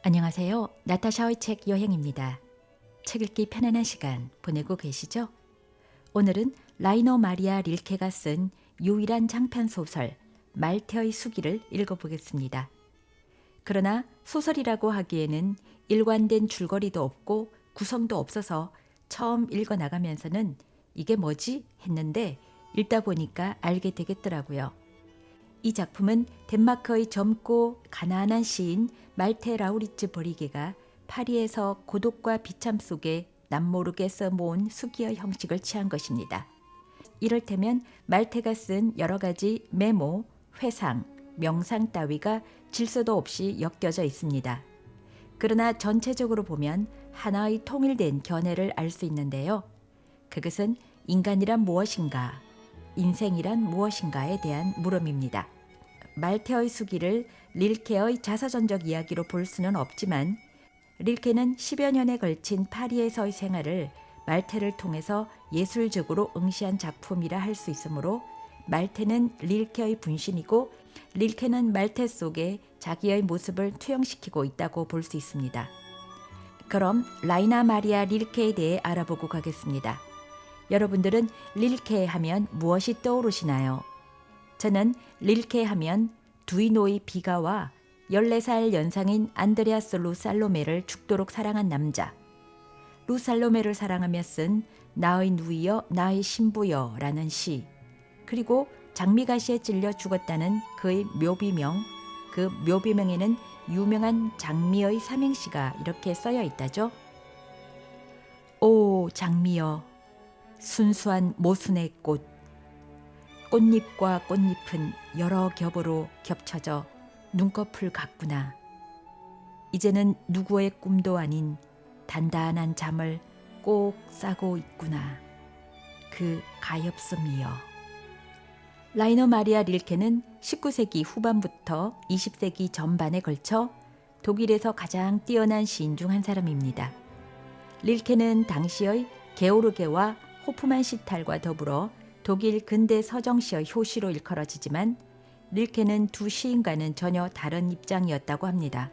안녕하세요. 나타샤의 책 여행입니다. 책 읽기 편안한 시간 보내고 계시죠? 오늘은 라이너 마리아 릴케가 쓴 유일한 장편 소설 말테의 수기를 읽어보겠습니다. 그러나 소설이라고 하기에는 일관된 줄거리도 없고 구성도 없어서 처음 읽어나가면서는 이게 뭐지? 했는데 읽다 보니까 알게 되겠더라고요. 이 작품은 덴마크의 젊고 가난한 시인 말테 라우리츠 버리게가 파리에서 고독과 비참 속에 남모르게 써모은 수기의 형식을 취한 것입니다. 이를테면 말테가 쓴 여러 가지 메모, 회상, 명상 따위가 질서도 없이 엮여져 있습니다. 그러나 전체적으로 보면 하나의 통일된 견해를 알 수 있는데요. 그것은 인간이란 무엇인가, 인생이란 무엇인가에 대한 물음입니다. 말테의 수기를 릴케의 자서전적 이야기로 볼 수는 없지만 릴케는 10여 년에 걸친 파리에서의 생활을 말테를 통해서 예술적으로 응시한 작품이라 할 수 있으므로 말테는 릴케의 분신이고 릴케는 말테 속에 자기의 모습을 투영시키고 있다고 볼 수 있습니다. 그럼 라이나 마리아 릴케에 대해 알아보고 가겠습니다. 여러분들은 릴케 하면 무엇이 떠오르시나요? 저는 릴케 하면 두이노의 비가와 14살 연상인 안드레아스 루살로메를 죽도록 사랑한 남자, 루살로메를 사랑하며 쓴 나의 누이여 나의 신부여 라는 시, 그리고 장미가시에 찔려 죽었다는 그의 묘비명, 그 묘비명에는 유명한 장미의 삼행시가 이렇게 써여 있다죠. 오 장미여 순수한 모순의 꽃, 꽃잎과 꽃잎은 여러 겹으로 겹쳐져 눈꺼풀 같구나. 이제는 누구의 꿈도 아닌 단단한 잠을 꼭 싸고 있구나. 그 가엾음이여. 라이너 마리아 릴케는 19세기 후반부터 20세기 전반에 걸쳐 독일에서 가장 뛰어난 시인 중 한 사람입니다. 릴케는 당시의 게오르게와 호프만시탈과 더불어 독일 근대 서정시의 효시로 일컬어지지만 릴케는 두 시인과는 전혀 다른 입장이었다고 합니다.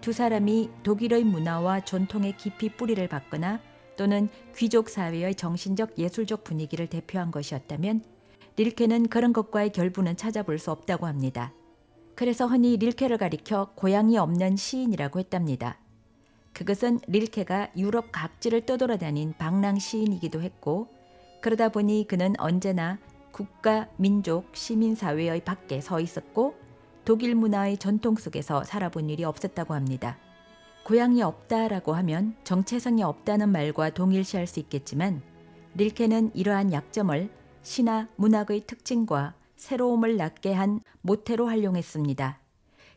두 사람이 독일의 문화와 전통에 깊이 뿌리를 박거나 또는 귀족 사회의 정신적 예술적 분위기를 대표한 것이었다면 릴케는 그런 것과의 결부는 찾아볼 수 없다고 합니다. 그래서 흔히 릴케를 가리켜 고향이 없는 시인이라고 했답니다. 그것은 릴케가 유럽 각지를 떠돌아다닌 방랑 시인이기도 했고 그러다 보니 그는 언제나 국가, 민족, 시민사회의 밖에 서 있었고 독일 문화의 전통 속에서 살아본 일이 없었다고 합니다. 고향이 없다라고 하면 정체성이 없다는 말과 동일시할 수 있겠지만 릴케는 이러한 약점을 시나 문학의 특징과 새로움을 낳게 한 모태로 활용했습니다.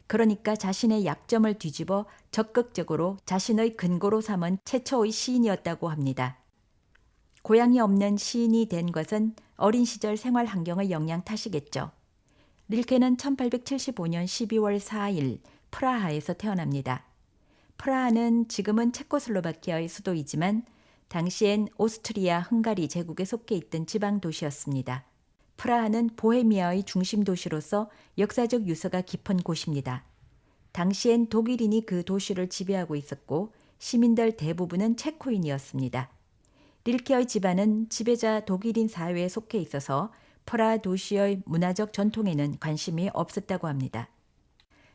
그러니까 자신의 약점을 뒤집어 적극적으로 자신의 근거로 삼은 최초의 시인이었다고 합니다. 고향이 없는 시인이 된 것은 어린 시절 생활 환경의 영향 탓이겠죠. 릴케는 1875년 12월 4일 프라하에서 태어납니다. 프라하는 지금은 체코슬로바키아의 수도이지만 당시엔 오스트리아 헝가리 제국에 속해 있던 지방 도시였습니다. 프라하는 보헤미아의 중심 도시로서 역사적 유서가 깊은 곳입니다. 당시엔 독일인이 그 도시를 지배하고 있었고 시민들 대부분은 체코인이었습니다. 릴케의 집안은 지배자 독일인 사회에 속해 있어서 프라하 도시의 문화적 전통에는 관심이 없었다고 합니다.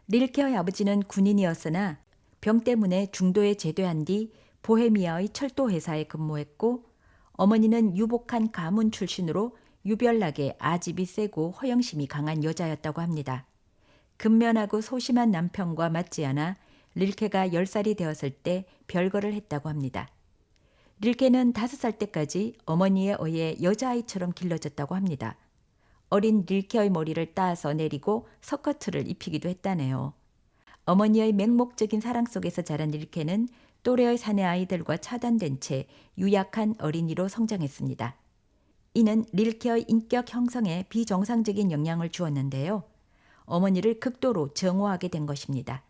릴케의 아버지는 군인이었으나 병 때문에 중도에 제대한 뒤 보헤미아의 철도 회사에 근무했고 어머니는 유복한 가문 출신으로 유별나게 아집이 세고 허영심이 강한 여자였다고 합니다. 근면하고 소심한 남편과 맞지 않아 릴케가 10살이 되었을 때 별거를 했다고 합니다. 릴케는 5살 때까지 어머니에 의해 여자아이처럼 길러졌다고 합니다. 어린 릴케의 머리를 따서 내리고 스커트를 입히기도 했다네요. 어머니의 맹목적인 사랑 속에서 자란 릴케는 또래의 사내 아이들과 차단된 채 유약한 어린이로 성장했습니다. 이는 릴케의 인격 형성에 비정상적인 영향을 주었는데요. 어머니를 극도로 정오하게 된 것입니다.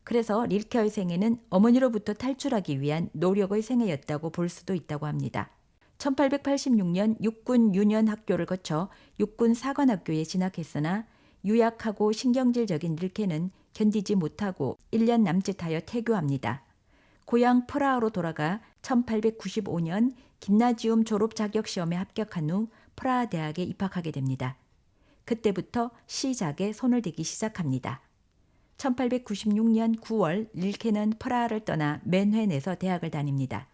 그래서 릴케의 생애는 어머니로부터 탈출하기 위한 노력의 생애였다고 볼 수도 있다고 합니다. 1886년 육군 유년 학교를 거쳐 육군 사관학교에 진학했으나 유약하고 신경질적인 릴케는 견디지 못하고 1년 남짓하여 퇴교합니다. 고향 프라하로 돌아가 1895년 김나지움 졸업 자격 시험에 합격한 후 프라하 대학에 입학하게 됩니다. 그때부터 시작에 손을 대기 시작합니다. 1896년 9월 릴케는 프라하를 떠나 맨헨에서 대학을 다닙니다.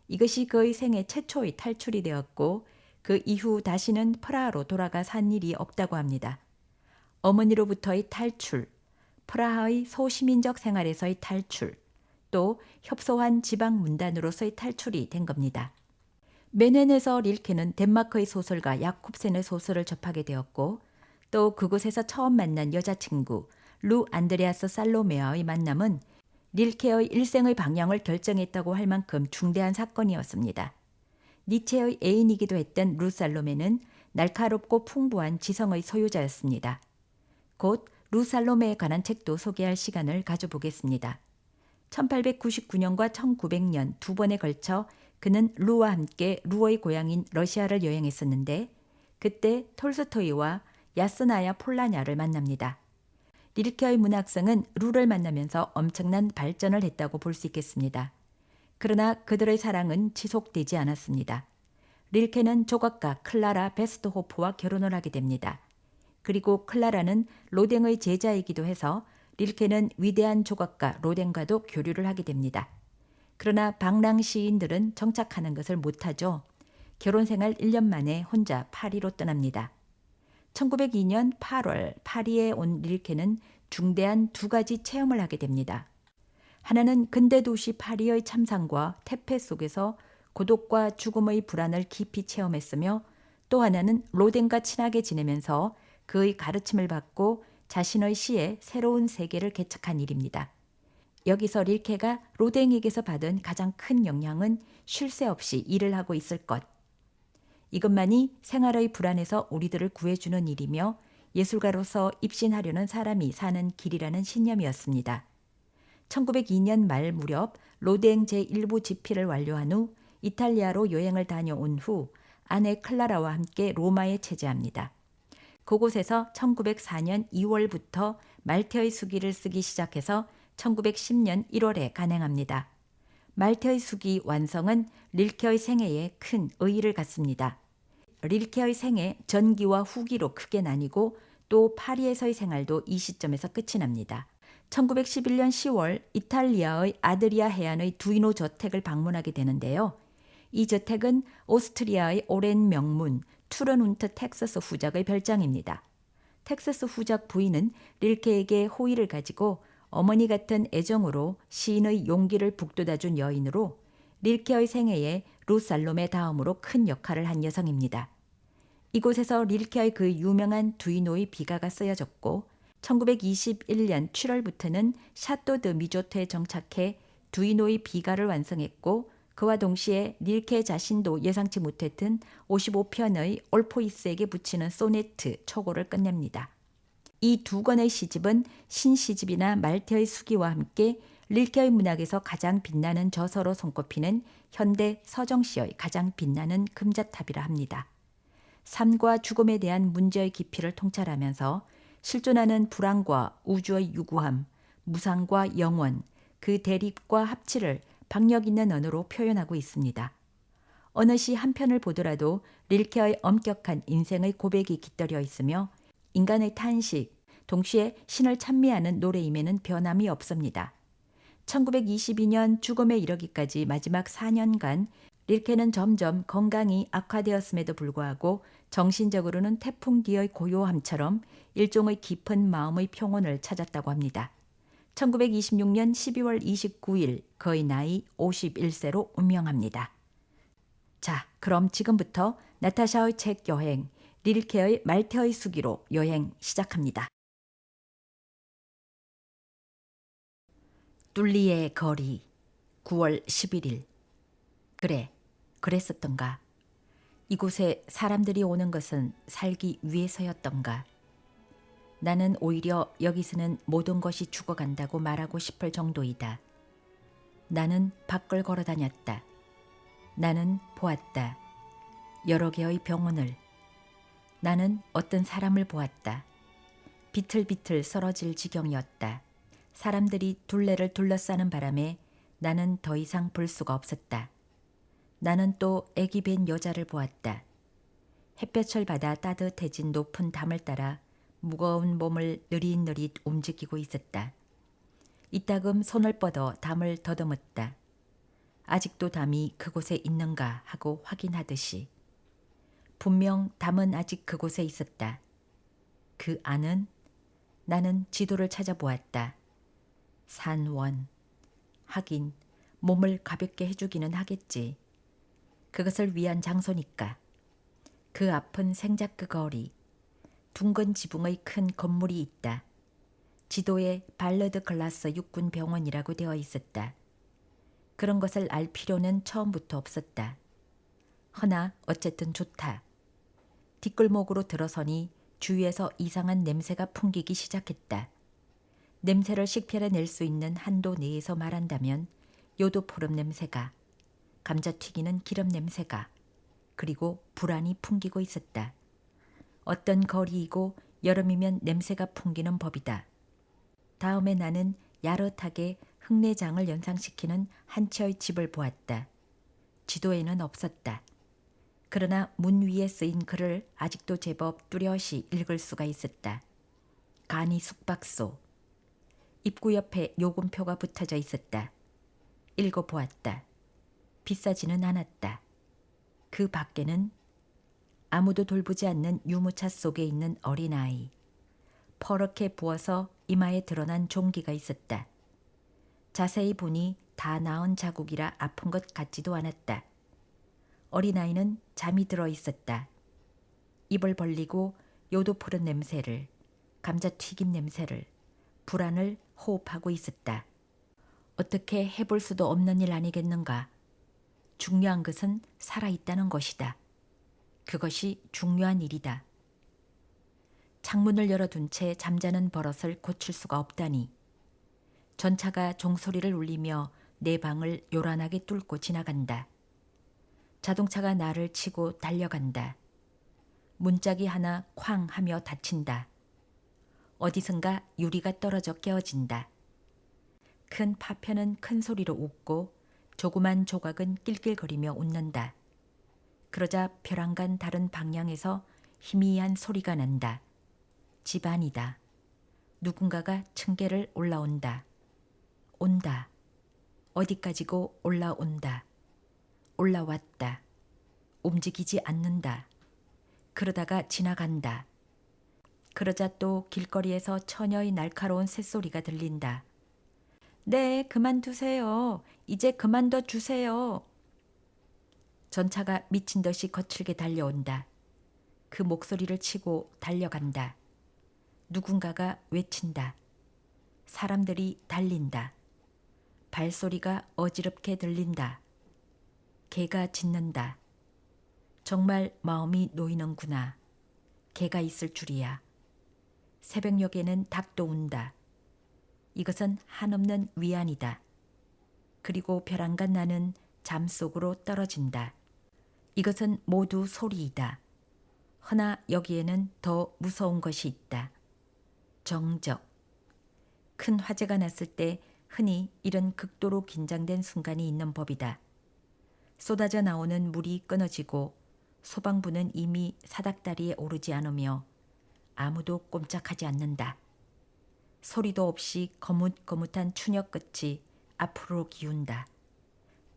이것이 그의 생애 최초의 탈출이 되었고 그 이후 다시는 프라하로 돌아가 산 일이 없다고 합니다. 어머니로부터의 탈출, 프라하의 소시민적 생활에서의 탈출, 또 협소한 지방 문단으로서의 탈출이 된 겁니다. 맨헨에서 릴케는 덴마크의 소설가 야콥센의 소설을 접하게 되었고 또 그곳에서 처음 만난 여자친구 루 안드레아스 살로메아의 만남은 릴케의 일생의 방향을 결정했다고 할 만큼 중대한 사건이었습니다. 니체의 애인이기도 했던 루 살로메는 날카롭고 풍부한 지성의 소유자였습니다. 곧 루 살로메에 관한 책도 소개할 시간을 가져보겠습니다. 1899년과 1900년 두 번에 걸쳐 그는 루와 함께 루의 고향인 러시아를 여행했었는데 그때 톨스토이와 야스나야 폴라냐를 만납니다. 릴케의 문학성은 루를 만나면서 엄청난 발전을 했다고 볼 수 있겠습니다. 그러나 그들의 사랑은 지속되지 않았습니다. 릴케는 조각가 클라라 베스트호프와 결혼을 하게 됩니다. 그리고 클라라는 로댕의 제자이기도 해서 릴케는 위대한 조각가 로댕과도 교류를 하게 됩니다. 그러나 방랑 시인들은 정착하는 것을 못하죠. 결혼 생활 1년 만에 혼자 파리로 떠납니다. 1902년 8월 파리에 온 릴케는 중대한 두 가지 체험을 하게 됩니다. 하나는 근대 도시 파리의 참상과 태폐 속에서 고독과 죽음의 불안을 깊이 체험했으며 또 하나는 로댕과 친하게 지내면서 그의 가르침을 받고 자신의 시에 새로운 세계를 개척한 일입니다. 여기서 릴케가 로댕에게서 받은 가장 큰 영향은 쉴 새 없이 일을 하고 있을 것. 이것만이 생활의 불안에서 우리들을 구해주는 일이며 예술가로서 입신하려는 사람이 사는 길이라는 신념이었습니다. 1902년 말 무렵 로댕 제1부 집필을 완료한 후 이탈리아로 여행을 다녀온 후 아내 클라라와 함께 로마에 체제합니다. 그곳에서 1904년 2월부터 말테의 수기를 쓰기 시작해서 1910년 1월에 간행합니다. 말테의 수기 완성은 릴케의 생애에 큰 의의를 갖습니다. 릴케의 생애 전기와 후기로 크게 나뉘고 또 파리에서의 생활도 이 시점에서 끝이 납니다. 1911년 10월 이탈리아의 아드리아 해안의 두이노 저택을 방문하게 되는데요. 이 저택은 오스트리아의 오랜 명문 투른운트 텍사스 후작의 별장입니다. 텍사스 후작 부인은 릴케에게 호의를 가지고 어머니 같은 애정으로 시인의 용기를 북돋아준 여인으로 릴케의 생애에 루 살롬의 다음으로 큰 역할을 한 여성입니다. 이곳에서 릴케의 그 유명한 두이노의 비가가 쓰여졌고 1921년 7월부터는 샤또 드 미조트에 정착해 두이노의 비가를 완성했고 그와 동시에 릴케 자신도 예상치 못했던 55편의 올포이스에게 붙이는 소네트 초고를 끝냅니다. 이 두 권의 시집은 신시집이나 말테의 수기와 함께 릴케의 문학에서 가장 빛나는 저서로 손꼽히는 현대 서정시의 가장 빛나는 금자탑이라 합니다. 삶과 죽음에 대한 문제의 깊이를 통찰하면서 실존하는 불안과 우주의 유구함, 무상과 영원, 그 대립과 합치를 박력 있는 언어로 표현하고 있습니다. 어느 시 한 편을 보더라도 릴케의 엄격한 인생의 고백이 깃들여 있으며 인간의 탄식, 동시에 신을 찬미하는 노래임에는 변함이 없습니다. 1922년 죽음에 이르기까지 마지막 4년간 릴케는 점점 건강이 악화되었음에도 불구하고 정신적으로는 태풍 뒤의 고요함처럼 일종의 깊은 마음의 평온을 찾았다고 합니다. 1926년 12월 29일 그의 나이 51세로 운명합니다. 자, 그럼 지금부터 나타샤의 책 여행, 릴케의 말테의 수기로 여행 시작합니다. 뚫리의 거리 9월 11일 그래, 그랬었던가. 이곳에 사람들이 오는 것은 살기 위해서였던가. 나는 오히려 여기서는 모든 것이 죽어간다고 말하고 싶을 정도이다. 나는 밖을 걸어 다녔다. 나는 보았다. 여러 개의 병원을. 나는 어떤 사람을 보았다. 비틀비틀 쓰러질 지경이었다. 사람들이 둘레를 둘러싸는 바람에 나는 더 이상 볼 수가 없었다. 나는 또 애기 뵌 여자를 보았다. 햇볕을 받아 따뜻해진 높은 담을 따라 무거운 몸을 느릿느릿 움직이고 있었다. 이따금 손을 뻗어 담을 더듬었다. 아직도 담이 그곳에 있는가 하고 확인하듯이. 분명 담은 아직 그곳에 있었다. 그 안은? 나는 지도를 찾아보았다. 산원. 하긴 몸을 가볍게 해주기는 하겠지. 그것을 위한 장소니까. 그 앞은 생자크 거리. 둥근 지붕의 큰 건물이 있다. 지도에 발러드 글라스 육군 병원이라고 되어 있었다. 그런 것을 알 필요는 처음부터 없었다. 허나 어쨌든 좋다. 뒷골목으로 들어서니 주위에서 이상한 냄새가 풍기기 시작했다. 냄새를 식별해낼 수 있는 한도 내에서 말한다면 요도포름 냄새가, 감자튀기는 기름 냄새가, 그리고 불안이 풍기고 있었다. 어떤 거리이고 여름이면 냄새가 풍기는 법이다. 다음에 나는 야릇하게 흙내장을 연상시키는 한 채의 집을 보았다. 지도에는 없었다. 그러나 문 위에 쓰인 글을 아직도 제법 뚜렷이 읽을 수가 있었다. 간이 숙박소. 입구 옆에 요금표가 붙어져 있었다. 읽어보았다. 비싸지는 않았다. 그 밖에는 아무도 돌보지 않는 유모차 속에 있는 어린아이. 퍼렇게 부어서 이마에 드러난 종기가 있었다. 자세히 보니 다 나은 자국이라 아픈 것 같지도 않았다. 어린아이는 잠이 들어 있었다. 입을 벌리고 요도 푸른 냄새를, 감자튀김 냄새를, 불안을 호흡하고 있었다. 어떻게 해볼 수도 없는 일 아니겠는가. 중요한 것은 살아있다는 것이다. 그것이 중요한 일이다. 창문을 열어둔 채 잠자는 버릇을 고칠 수가 없다니. 전차가 종소리를 울리며 내 방을 요란하게 뚫고 지나간다. 자동차가 나를 치고 달려간다. 문짝이 하나 쾅 하며 닫힌다. 어디선가 유리가 떨어져 깨어진다. 큰 파편은 큰 소리로 웃고 조그만 조각은 낄낄거리며 웃는다. 그러자 벼랑간 다른 방향에서 희미한 소리가 난다. 집안이다. 누군가가 층계를 올라온다. 온다. 어디까지고 올라온다. 올라왔다. 움직이지 않는다. 그러다가 지나간다. 그러자 또 길거리에서 처녀의 날카로운 새소리가 들린다. 네, 그만두세요. 이제 그만둬 주세요. 전차가 미친 듯이 거칠게 달려온다. 그 목소리를 치고 달려간다. 누군가가 외친다. 사람들이 달린다. 발소리가 어지럽게 들린다. 개가 짖는다. 정말 마음이 놓이는구나. 개가 있을 줄이야. 새벽녘에는 닭도 운다. 이것은 한없는 위안이다. 그리고 벼랑간 나는 잠 속으로 떨어진다. 이것은 모두 소리이다. 허나 여기에는 더 무서운 것이 있다. 정적. 큰 화재가 났을 때 흔히 이런 극도로 긴장된 순간이 있는 법이다. 쏟아져 나오는 물이 끊어지고 소방부는 이미 사닥다리에 오르지 않으며 아무도 꼼짝하지 않는다. 소리도 없이 거뭇거뭇한 추녀 끝이 앞으로 기운다.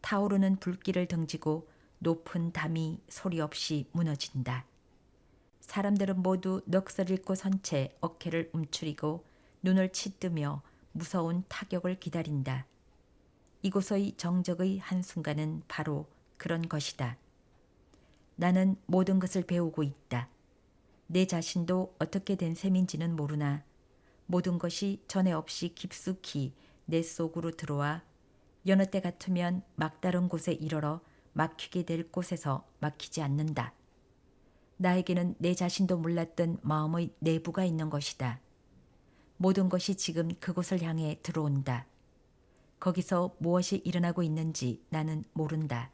타오르는 불길을 등지고 높은 담이 소리 없이 무너진다. 사람들은 모두 넋을 잃고 선 채 어깨를 움츠리고 눈을 치뜨며 무서운 타격을 기다린다. 이곳의 정적의 한순간은 바로 그런 것이다. 나는 모든 것을 배우고 있다. 내 자신도 어떻게 된 셈인지는 모르나 모든 것이 전에 없이 깊숙이 내 속으로 들어와 여느 때 같으면 막다른 곳에 이르러 막히게 될 곳에서 막히지 않는다. 나에게는 내 자신도 몰랐던 마음의 내부가 있는 것이다. 모든 것이 지금 그곳을 향해 들어온다. 거기서 무엇이 일어나고 있는지 나는 모른다.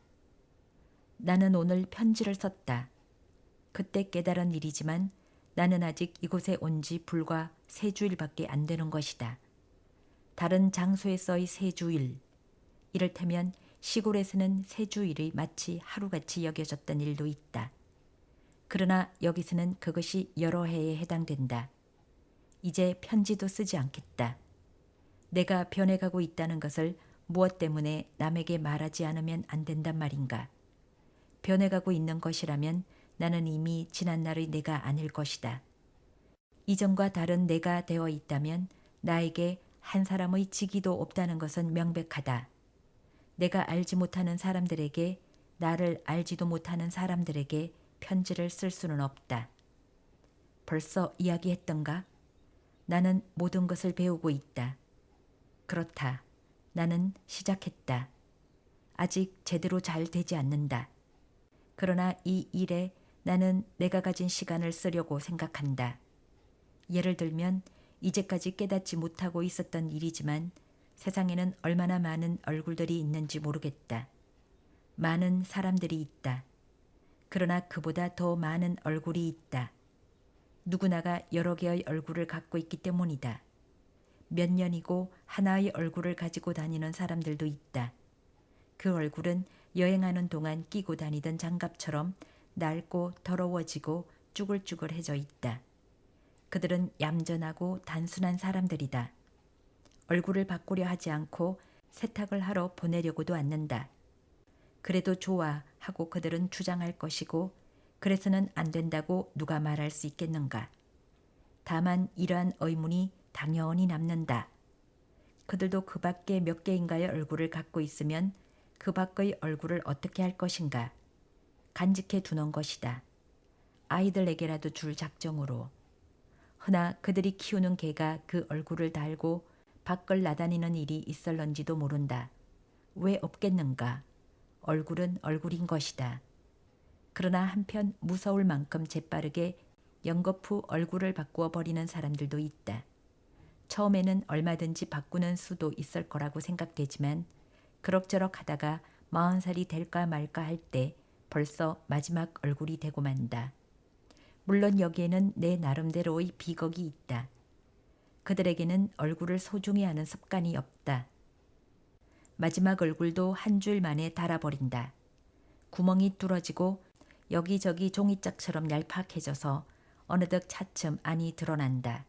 나는 오늘 편지를 썼다. 그때 깨달은 일이지만 나는 아직 이곳에 온 지 불과 3주일밖에 안 되는 것이다. 다른 장소에서의 세주일, 이를테면 시골에서는 세주일이 마치 하루같이 여겨졌던 일도 있다. 그러나 여기서는 그것이 여러 해에 해당된다. 이제 편지도 쓰지 않겠다. 내가 변해가고 있다는 것을 무엇 때문에 남에게 말하지 않으면 안 된단 말인가. 변해가고 있는 것이라면 나는 이미 지난날의 내가 아닐 것이다. 이전과 다른 내가 되어 있다면 나에게 한 사람의 직위도 없다는 것은 명백하다. 내가 알지 못하는 사람들에게, 나를 알지도 못하는 사람들에게 편지를 쓸 수는 없다. 벌써 이야기했던가? 나는 모든 것을 배우고 있다. 그렇다. 나는 시작했다. 아직 제대로 잘 되지 않는다. 그러나 이 일에 나는 내가 가진 시간을 쓰려고 생각한다. 예를 들면 이제까지 깨닫지 못하고 있었던 일이지만 세상에는 얼마나 많은 얼굴들이 있는지 모르겠다. 많은 사람들이 있다. 그러나 그보다 더 많은 얼굴이 있다. 누구나가 여러 개의 얼굴을 갖고 있기 때문이다. 몇 년이고 하나의 얼굴을 가지고 다니는 사람들도 있다. 그 얼굴은 여행하는 동안 끼고 다니던 장갑처럼 낡고 더러워지고 쭈글쭈글해져 있다. 그들은 얌전하고 단순한 사람들이다. 얼굴을 바꾸려 하지 않고 세탁을 하러 보내려고도 않는다. 그래도 좋아 하고 그들은 주장할 것이고 그래서는 안 된다고 누가 말할 수 있겠는가. 다만 이러한 의문이 당연히 남는다. 그들도 그 밖에 몇 개인가의 얼굴을 갖고 있으면 그 밖의 얼굴을 어떻게 할 것인가. 간직해 두는 것이다. 아이들에게라도 줄 작정으로. 허나 그들이 키우는 개가 그 얼굴을 달고 밖을 나다니는 일이 있을런지도 모른다. 왜 없겠는가? 얼굴은 얼굴인 것이다. 그러나 한편 무서울 만큼 재빠르게 연거푸 얼굴을 바꾸어 버리는 사람들도 있다. 처음에는 얼마든지 바꾸는 수도 있을 거라고 생각되지만 그럭저럭 하다가 40살이 될까 말까 할 때 벌써 마지막 얼굴이 되고 만다. 물론 여기에는 내 나름대로의 비극이 있다. 그들에게는 얼굴을 소중히 하는 습관이 없다. 마지막 얼굴도 한 줄 만에 닳아버린다. 구멍이 뚫어지고 여기저기 종이짝처럼 얄팍해져서 어느덧 차츰 안이 드러난다.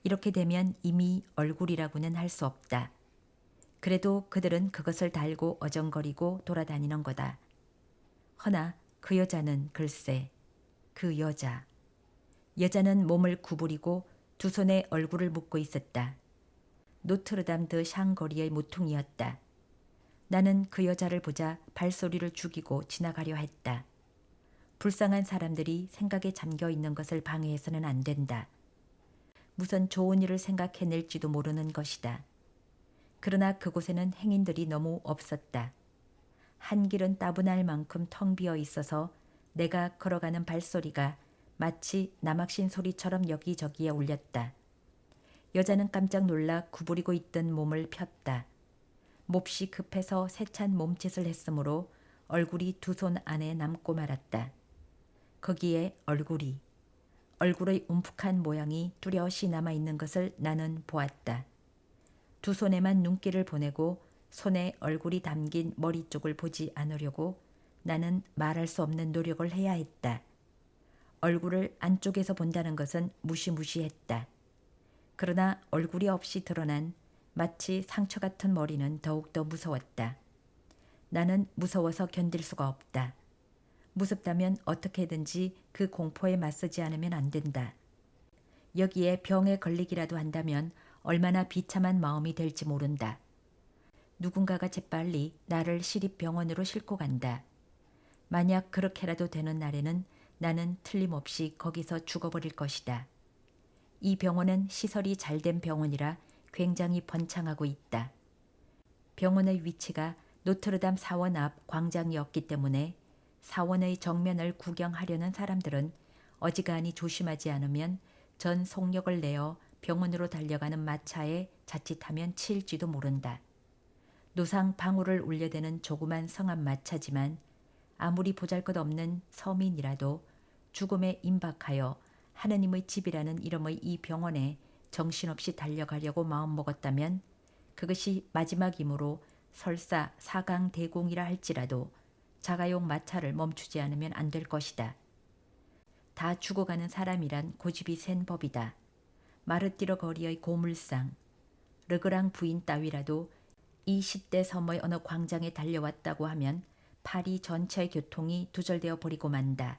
이렇게 되면 이미 얼굴이라고는 할 수 없다. 그래도 그들은 그것을 달고 어정거리고 돌아다니는 거다. 허나 그 여자는 글쎄, 그 여자는 몸을 구부리고 두 손에 얼굴을 묶고 있었다. 노트르담 드 샹거리의 모퉁이였다. 나는 그 여자를 보자 발소리를 죽이고 지나가려 했다. 불쌍한 사람들이 생각에 잠겨 있는 것을 방해해서는 안 된다. 무슨 좋은 일을 생각해낼지도 모르는 것이다. 그러나 그곳에는 행인들이 너무 없었다. 한 길은 따분할 만큼 텅 비어 있어서 내가 걸어가는 발소리가 마치 남학신 소리처럼 여기저기에 울렸다. 여자는 깜짝 놀라 구부리고 있던 몸을 폈다. 몹시 급해서 세찬 몸짓을 했으므로 얼굴이 두 손 안에 남고 말았다. 거기에 얼굴의 움푹한 모양이 뚜렷이 남아있는 것을 나는 보았다. 두 손에만 눈길을 보내고 손에 얼굴이 담긴 머리 쪽을 보지 않으려고 나는 말할 수 없는 노력을 해야 했다. 얼굴을 안쪽에서 본다는 것은 무시무시했다. 그러나 얼굴이 없이 드러난 마치 상처 같은 머리는 더욱더 무서웠다. 나는 무서워서 견딜 수가 없다. 무섭다면 어떻게든지 그 공포에 맞서지 않으면 안 된다. 여기에 병에 걸리기라도 한다면 얼마나 비참한 마음이 될지 모른다. 누군가가 재빨리 나를 시립병원으로 싣고 간다. 만약 그렇게라도 되는 날에는 나는 틀림없이 거기서 죽어버릴 것이다. 이 병원은 시설이 잘된 병원이라 굉장히 번창하고 있다. 병원의 위치가 노트르담 사원 앞 광장이었기 때문에 사원의 정면을 구경하려는 사람들은 어지간히 조심하지 않으면 전 속력을 내어 병원으로 달려가는 마차에 자칫하면 치일지도 모른다. 노상 방울을 울려대는 조그만 성한 마차지만 아무리 보잘것없는 서민이라도 죽음에 임박하여 하느님의 집이라는 이름의 이 병원에 정신없이 달려가려고 마음먹었다면 그것이 마지막이므로 설사 사강대공이라 할지라도 자가용 마차를 멈추지 않으면 안 될 것이다. 다 죽어가는 사람이란 고집이 센 법이다. 마르띠르 거리의 고물상, 르그랑 부인 따위라도 이 10대 섬의 어느 광장에 달려왔다고 하면 파리 전체의 교통이 두절되어 버리고 만다.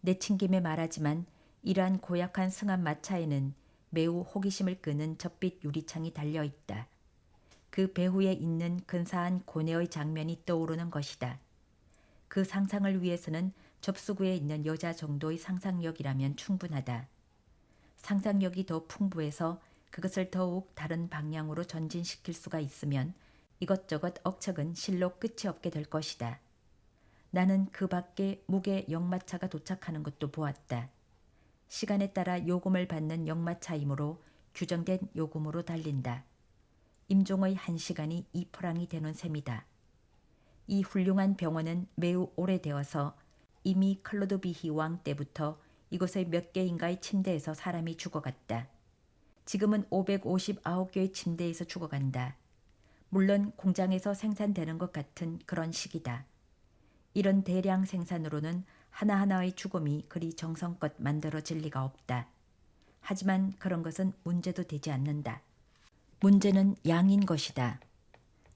내친김에 말하지만 이러한 고약한 승합 마차에는 매우 호기심을 끄는 젖빛 유리창이 달려있다. 그 배후에 있는 근사한 고뇌의 장면이 떠오르는 것이다. 그 상상을 위해서는 접수구에 있는 여자 정도의 상상력이라면 충분하다. 상상력이 더 풍부해서 그것을 더욱 다른 방향으로 전진시킬 수가 있으면 이것저것 억척은 실로 끝이 없게 될 것이다. 나는 그 밖에 무게 역마차가 도착하는 것도 보았다. 시간에 따라 요금을 받는 역마차이므로 규정된 요금으로 달린다. 임종의 1시간이 2프랑이 되는 셈이다. 이 훌륭한 병원은 매우 오래되어서 이미 클로드 비히 왕 때부터 이곳의 몇 개인가의 침대에서 사람이 죽어갔다. 지금은 559개의 침대에서 죽어간다. 물론 공장에서 생산되는 것 같은 그런 식이다. 이런 대량 생산으로는 하나하나의 죽음이 그리 정성껏 만들어질 리가 없다. 하지만 그런 것은 문제도 되지 않는다. 문제는 양인 것이다.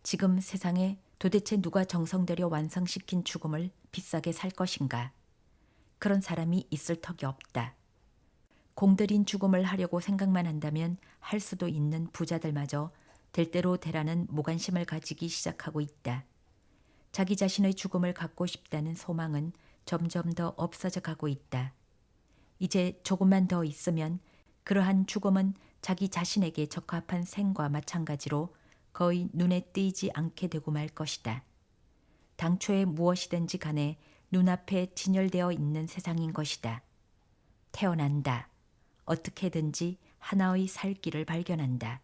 지금 세상에 도대체 누가 정성 들여 완성시킨 죽음을 비싸게 살 것인가? 그런 사람이 있을 턱이 없다. 공들인 죽음을 하려고 생각만 한다면 할 수도 있는 부자들마저 될 대로 되라는 무관심을 가지기 시작하고 있다. 자기 자신의 죽음을 갖고 싶다는 소망은 점점 더 없어져 가고 있다. 이제 조금만 더 있으면 그러한 죽음은 자기 자신에게 적합한 생과 마찬가지로 거의 눈에 띄지 않게 되고 말 것이다. 당초에 무엇이든지 간에 눈앞에 진열되어 있는 세상인 것이다. 태어난다. 어떻게든지 하나의 살 길을 발견한다.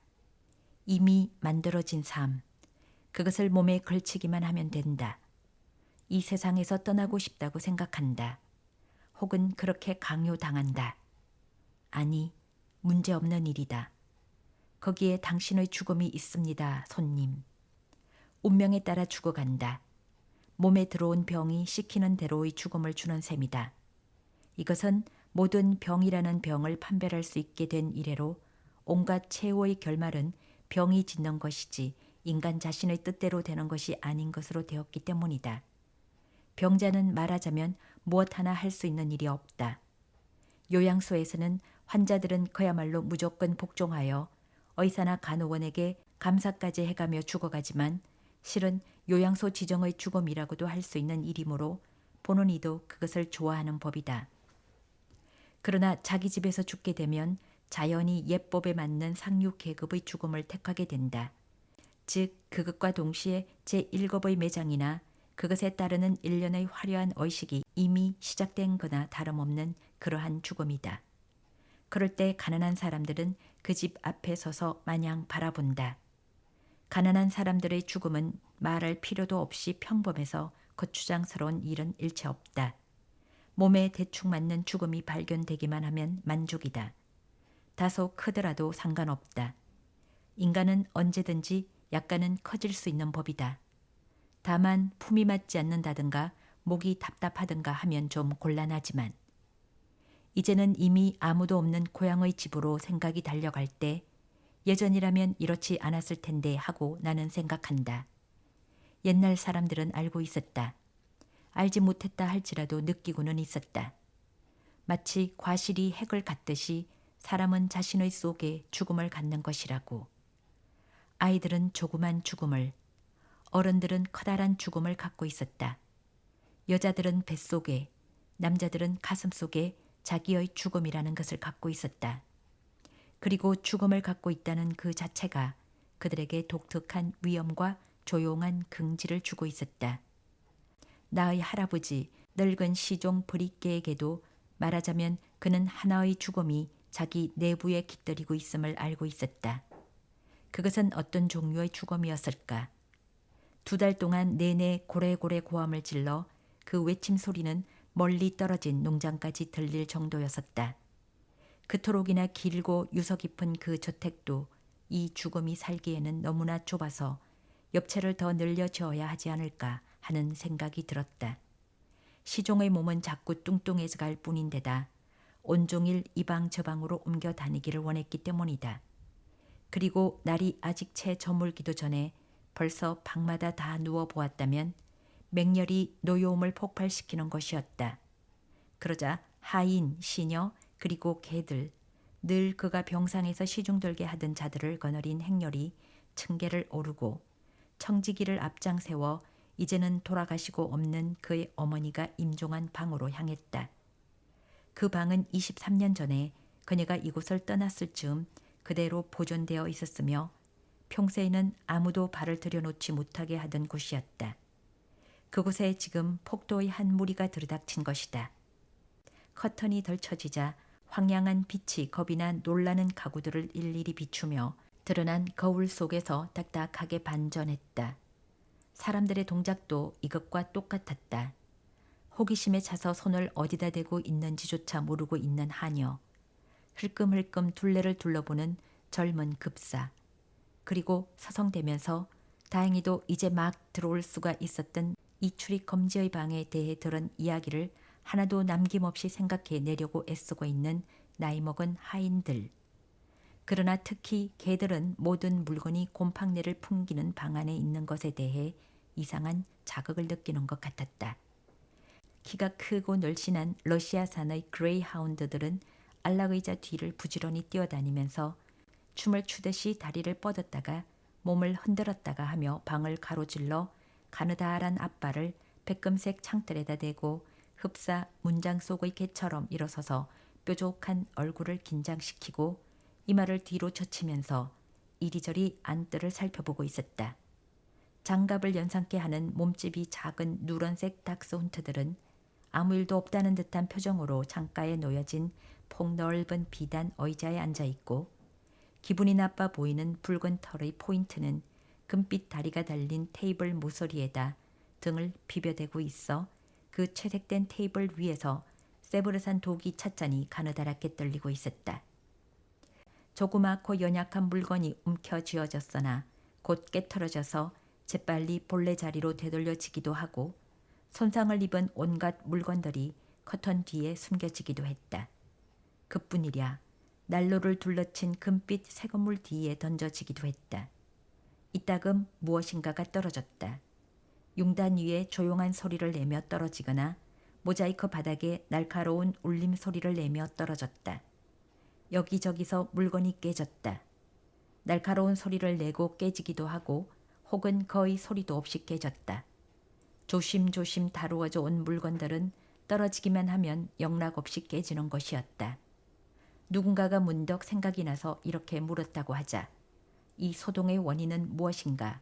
이미 만들어진 삶. 그것을 몸에 걸치기만 하면 된다. 이 세상에서 떠나고 싶다고 생각한다. 혹은 그렇게 강요당한다. 아니, 문제없는 일이다. 거기에 당신의 죽음이 있습니다, 손님. 운명에 따라 죽어간다. 몸에 들어온 병이 시키는 대로의 죽음을 주는 셈이다. 이것은 모든 병이라는 병을 판별할 수 있게 된 이래로 온갖 최후의 결말은 병이 짓는 것이지 인간 자신의 뜻대로 되는 것이 아닌 것으로 되었기 때문이다. 병자는 말하자면 무엇 하나 할 수 있는 일이 없다. 요양소에서는 환자들은 그야말로 무조건 복종하여 의사나 간호원에게 감사까지 해가며 죽어가지만 실은 요양소 지정의 죽음이라고도 할 수 있는 일이므로 보는 이도 그것을 좋아하는 법이다. 그러나 자기 집에서 죽게 되면 자연히 예법에 맞는 상류 계급의 죽음을 택하게 된다. 즉 그것과 동시에 제1급의 매장이나 그것에 따르는 일련의 화려한 의식이 이미 시작된 거나 다름없는 그러한 죽음이다. 그럴 때 가난한 사람들은 그 집 앞에 서서 마냥 바라본다. 가난한 사람들의 죽음은 말할 필요도 없이 평범해서 거추장스러운 일은 일체 없다. 몸에 대충 맞는 죽음이 발견되기만 하면 만족이다. 다소 크더라도 상관없다. 인간은 언제든지 약간은 커질 수 있는 법이다. 다만 품이 맞지 않는다든가 목이 답답하든가 하면 좀 곤란하지만 이제는 이미 아무도 없는 고향의 집으로 생각이 달려갈 때 예전이라면 이렇지 않았을 텐데 하고 나는 생각한다. 옛날 사람들은 알고 있었다. 알지 못했다 할지라도 느끼고는 있었다. 마치 과실이 핵을 갖듯이 사람은 자신의 속에 죽음을 갖는 것이라고. 아이들은 조그만 죽음을, 어른들은 커다란 죽음을 갖고 있었다. 여자들은 뱃속에, 남자들은 가슴속에 자기의 죽음이라는 것을 갖고 있었다. 그리고 죽음을 갖고 있다는 그 자체가 그들에게 독특한 위엄과 조용한 긍지를 주고 있었다. 나의 할아버지 늙은 시종 브리께에게도 말하자면 그는 하나의 죽음이 자기 내부에 깃들이고 있음을 알고 있었다. 그것은 어떤 종류의 죽음이었을까? 2달 동안 내내 고래고래 고함을 질러 그 외침 소리는 멀리 떨어진 농장까지 들릴 정도였었다. 그토록이나 길고 유서 깊은 그 저택도 이 죽음이 살기에는 너무나 좁아서 옆체를 더 늘려지어야 하지 않을까 하는 생각이 들었다. 시종의 몸은 자꾸 뚱뚱해져 갈 뿐인데다 온종일 이방 저방으로 옮겨 다니기를 원했기 때문이다. 그리고 날이 아직 채 저물기도 전에 벌써 방마다 다 누워 보았다면 맹렬히 노여움을 폭발시키는 것이었다. 그러자 하인, 시녀, 그리고 개들, 늘 그가 병상에서 시중들게 하던 자들을 거느린 행렬이 층계를 오르고 청지기를 앞장세워 이제는 돌아가시고 없는 그의 어머니가 임종한 방으로 향했다. 그 방은 23년 전에 그녀가 이곳을 떠났을 즈음 그대로 보존되어 있었으며 평소에는 아무도 발을 들여놓지 못하게 하던 곳이었다. 그곳에 지금 폭도의 한 무리가 들이닥친 것이다. 커튼이 덜쳐지자 황량한 빛이 겁이 난 놀라는 가구들을 일일이 비추며 드러난 거울 속에서 딱딱하게 반전했다. 사람들의 동작도 이것과 똑같았다. 호기심에 차서 손을 어디다 대고 있는지조차 모르고 있는 하녀, 흘끔흘끔 둘레를 둘러보는 젊은 급사, 그리고 서성대면서 다행히도 이제 막 들어올 수가 있었던 이 출입 금지의 방에 대해 들은 이야기를 하나도 남김없이 생각해 내려고 애쓰고 있는 나이 먹은 하인들. 그러나 특히 개들은 모든 물건이 곰팡내를 풍기는 방 안에 있는 것에 대해 이상한 자극을 느끼는 것 같았다. 키가 크고 늘씬한 러시아산의 그레이하운드들은 안락의자 뒤를 부지런히 뛰어다니면서 춤을 추듯이 다리를 뻗었다가 몸을 흔들었다가 하며 방을 가로질러 가느다란 앞발을 백금색 창틀에다 대고 흡사 문장 속의 개처럼 일어서서 뾰족한 얼굴을 긴장시키고 이마를 뒤로 젖히면서 이리저리 안뜰을 살펴보고 있었다. 장갑을 연상케 하는 몸집이 작은 누런색 닥스훈트들은 아무 일도 없다는 듯한 표정으로 창가에 놓여진 폭넓은 비단 의자에 앉아있고 기분이 나빠 보이는 붉은 털의 포인트는 금빛 다리가 달린 테이블 모서리에다 등을 비벼대고 있어 그 채색된 테이블 위에서 세브르산 독이 찻잔이 가느다랗게 떨리고 있었다. 조그맣고 연약한 물건이 움켜쥐어졌으나 곧 깨트러져서 재빨리 본래 자리로 되돌려지기도 하고 손상을 입은 온갖 물건들이 커튼 뒤에 숨겨지기도 했다. 그뿐이랴 난로를 둘러친 금빛 새 건물 뒤에 던져지기도 했다. 이따금 무엇인가가 떨어졌다. 융단 위에 조용한 소리를 내며 떨어지거나 모자이크 바닥에 날카로운 울림 소리를 내며 떨어졌다. 여기저기서 물건이 깨졌다. 날카로운 소리를 내고 깨지기도 하고 혹은 거의 소리도 없이 깨졌다. 조심조심 다루어져 온 물건들은 떨어지기만 하면 영락없이 깨지는 것이었다. 누군가가 문득 생각이 나서 이렇게 물었다고 하자. 이 소동의 원인은 무엇인가?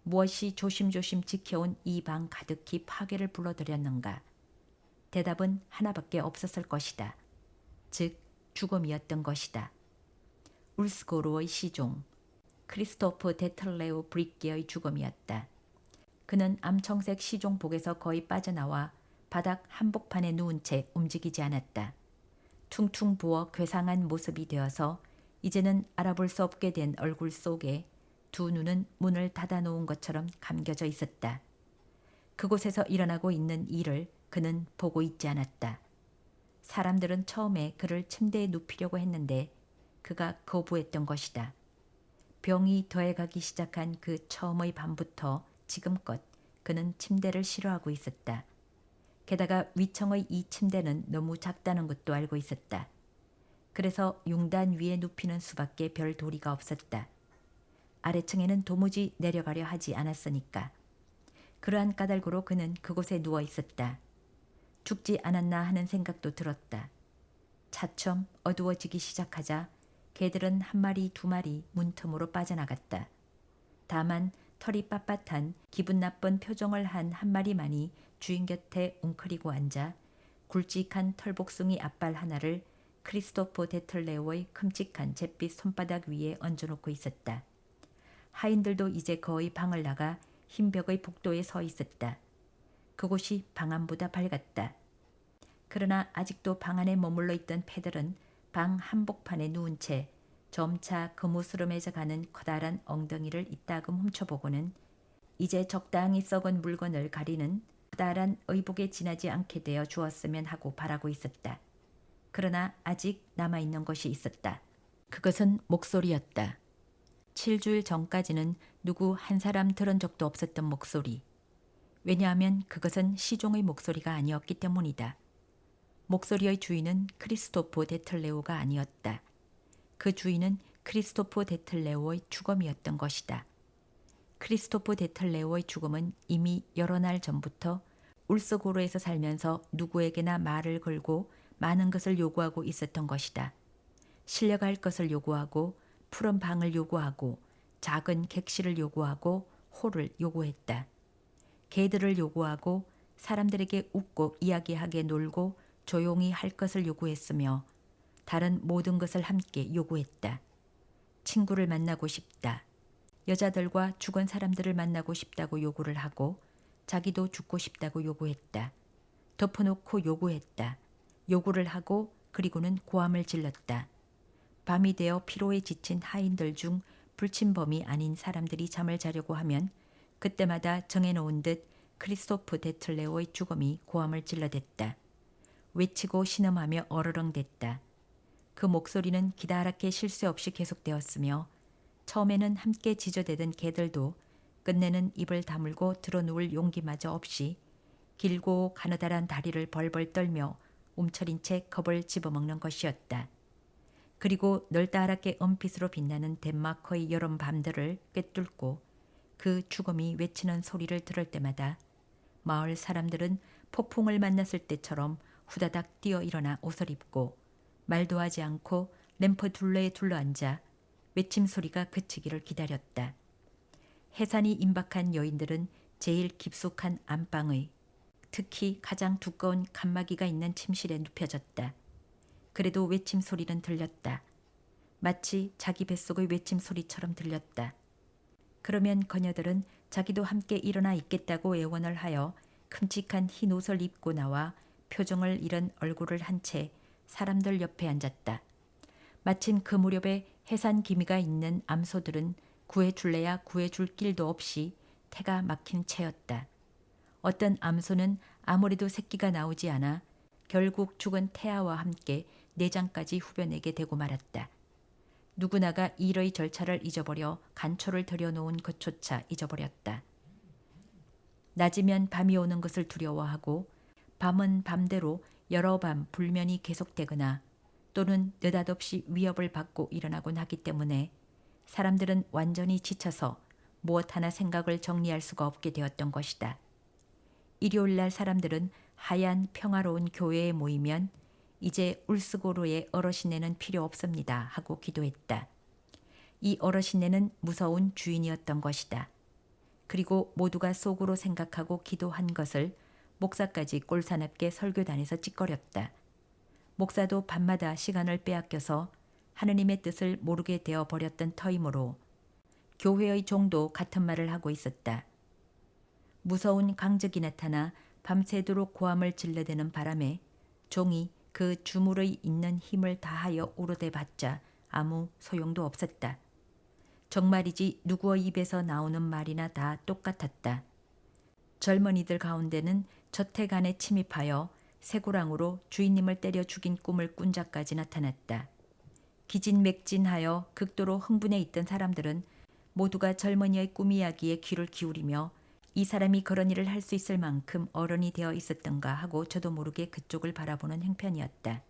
무엇이 조심조심 지켜온 이 방 가득히 파괴를 불러들였는가? 대답은 하나밖에 없었을 것이다. 즉 죽음이었던 것이다. 울스고르의 시종, 크리스토프 데틀레오 브리끼의 죽음이었다. 그는 암청색 시종복에서 거의 빠져나와 바닥 한복판에 누운 채 움직이지 않았다. 퉁퉁 부어 괴상한 모습이 되어서 이제는 알아볼 수 없게 된 얼굴 속에 두 눈은 문을 닫아놓은 것처럼 감겨져 있었다. 그곳에서 일어나고 있는 일을 그는 보고 있지 않았다. 사람들은 처음에 그를 침대에 눕히려고 했는데 그가 거부했던 것이다. 병이 더해가기 시작한 그 처음의 밤부터 지금껏 그는 침대를 싫어하고 있었다. 게다가 위층의 이 침대는 너무 작다는 것도 알고 있었다. 그래서 융단 위에 눕히는 수밖에 별 도리가 없었다. 아래층에는 도무지 내려가려 하지 않았으니까. 그러한 까닭으로 그는 그곳에 누워 있었다. 죽지 않았나 하는 생각도 들었다. 차츰 어두워지기 시작하자 개들은 한 마리 두 마리 문틈으로 빠져나갔다. 다만 털이 빳빳한 기분 나쁜 표정을 한 한 마리만이 주인 곁에 웅크리고 앉아 굵직한 털복숭이 앞발 하나를 크리스토프 데틀레오의 큼직한 잿빛 손바닥 위에 얹어놓고 있었다. 하인들도 이제 거의 방을 나가 흰 벽의 복도에 서 있었다. 그곳이 방 안보다 밝았다. 그러나 아직도 방 안에 머물러 있던 패들은 방 한복판에 누운 채 점차 거무스름해져 가는 커다란 엉덩이를 이따금 훔쳐보고는 이제 적당히 썩은 물건을 가리는 커다란 의복에 지나지 않게 되어 주었으면 하고 바라고 있었다. 그러나 아직 남아있는 것이 있었다. 그것은 목소리였다. 7주일 전까지는 누구 한 사람 들은 적도 없었던 목소리. 왜냐하면 그것은 시종의 목소리가 아니었기 때문이다. 목소리의 주인은 크리스토프 데틀레오가 아니었다. 그 주인은 크리스토프 데틀레오의 죽음이었던 것이다. 크리스토프 데틀레오의 죽음은 이미 여러 날 전부터 울스고르에서 살면서 누구에게나 말을 걸고 많은 것을 요구하고 있었던 것이다. 실려갈 것을 요구하고 푸른 방을 요구하고 작은 객실을 요구하고 홀을 요구했다. 개들을 요구하고 사람들에게 웃고 이야기하게 놀고 조용히 할 것을 요구했으며 다른 모든 것을 함께 요구했다. 친구를 만나고 싶다. 여자들과 죽은 사람들을 만나고 싶다고 요구를 하고 자기도 죽고 싶다고 요구했다. 덮어놓고 요구했다. 요구를 하고 그리고는 고함을 질렀다. 밤이 되어 피로에 지친 하인들 중 불침범이 아닌 사람들이 잠을 자려고 하면 그때마다 정해놓은 듯 크리스토프 데틀레오의 죽음이 고함을 질러댔다. 외치고 신음하며 어르렁댔다. 그 목소리는 기다랗게 쉴 새 없이 계속되었으며 처음에는 함께 지저대던 개들도 끝내는 입을 다물고 드러누울 용기마저 없이 길고 가느다란 다리를 벌벌 떨며 움츠린 채 겁을 집어먹는 것이었다. 그리고 널따랗게 은빛으로 빛나는 덴마크의 여름 밤들을 꿰뚫고 그 죽음이 외치는 소리를 들을 때마다 마을 사람들은 폭풍을 만났을 때처럼 후다닥 뛰어 일어나 옷을 입고 말도 하지 않고 램프 둘레에 둘러앉아 외침 소리가 그치기를 기다렸다. 해산이 임박한 여인들은 제일 깊숙한 안방의 특히 가장 두꺼운 칸막이가 있는 침실에 눕혀졌다. 그래도 외침 소리는 들렸다. 마치 자기 뱃속의 외침 소리처럼 들렸다. 그러면 그녀들은 자기도 함께 일어나 있겠다고 애원을 하여 큼직한 흰 옷을 입고 나와 표정을 잃은 얼굴을 한 채 사람들 옆에 앉았다. 마침 그 무렵에 해산 기미가 있는 암소들은 구해줄래야 구해줄 길도 없이 태가 막힌 채였다. 어떤 암소는 아무래도 새끼가 나오지 않아 결국 죽은 태아와 함께 내장까지 후벼내게 되고 말았다. 누구나가 일의 절차를 잊어버려 간초를 들여놓은 것조차 잊어버렸다. 낮이면 밤이 오는 것을 두려워하고 밤은 밤대로 여러 밤 불면이 계속되거나 또는 느닷없이 위협을 받고 일어나곤 하기 때문에 사람들은 완전히 지쳐서 무엇 하나 생각을 정리할 수가 없게 되었던 것이다. 일요일날 사람들은 하얀 평화로운 교회에 모이면 이제 울스고르의 어르신네는 필요 없습니다 하고 기도했다. 이 어르신네는 무서운 주인이었던 것이다. 그리고 모두가 속으로 생각하고 기도한 것을 목사까지 꼴사납게 설교단에서 찌꺼렸다. 목사도 밤마다 시간을 빼앗겨서 하느님의 뜻을 모르게 되어 버렸던 터이므로 교회의 종도 같은 말을 하고 있었다. 무서운 강적이 나타나 밤새도록 고함을 질러대는 바람에 종이 그 주물의 있는 힘을 다하여 우러대봤자 아무 소용도 없었다. 정말이지 누구의 입에서 나오는 말이나 다 똑같았다. 젊은이들 가운데는 저택 안에 침입하여 쇠고랑으로 주인님을 때려 죽인 꿈을 꾼 자까지 나타났다. 기진맥진하여 극도로 흥분해 있던 사람들은 모두가 젊은이의 꿈 이야기에 귀를 기울이며 이 사람이 그런 일을 할 수 있을 만큼 어른이 되어 있었던가 하고 저도 모르게 그쪽을 바라보는 형편이었다.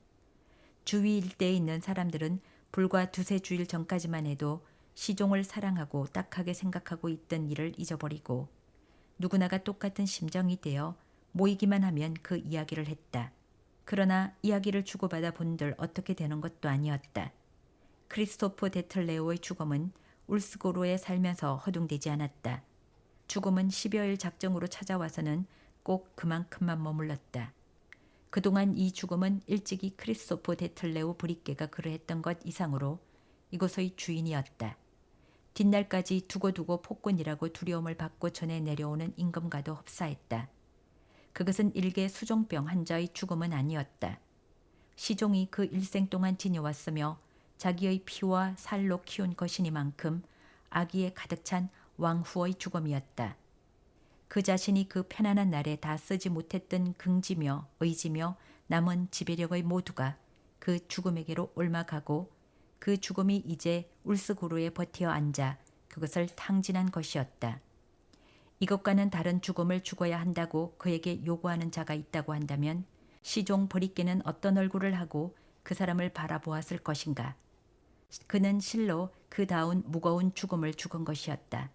주위 일대에 있는 사람들은 불과 두세 주일 전까지만 해도 시종을 사랑하고 딱하게 생각하고 있던 일을 잊어버리고 누구나가 똑같은 심정이 되어 모이기만 하면 그 이야기를 했다. 그러나 이야기를 주고받아 본들 어떻게 되는 것도 아니었다. 크리스토프 데틀레오의 죽음은 울스고르에 살면서 허둥대지 않았다. 죽음은 10여일 작정으로 찾아와서는 꼭 그만큼만 머물렀다. 그동안 이 죽음은 일찍이 크리스토프 데틀레오 브리께가 그러했던 것 이상으로 이곳의 주인이었다. 뒷날까지 두고두고 폭군이라고 두려움을 받고 전해 내려오는 임금과도 흡사했다. 그것은 일개 수종병 환자의 죽음은 아니었다. 시종이 그 일생 동안 지녀왔으며 자기의 피와 살로 키운 것이니만큼 악의에 가득 찬 왕후의 죽음이었다. 그 자신이 그 편안한 날에 다 쓰지 못했던 긍지며 의지며 남은 지배력의 모두가 그 죽음에게로 옮아가고 그 죽음이 이제 울스구루에 버티어 앉아 그것을 탕진한 것이었다. 이것과는 다른 죽음을 죽어야 한다고 그에게 요구하는 자가 있다고 한다면 시종 버리께는 어떤 얼굴을 하고 그 사람을 바라보았을 것인가. 그는 실로 그다운 무거운 죽음을 죽은 것이었다.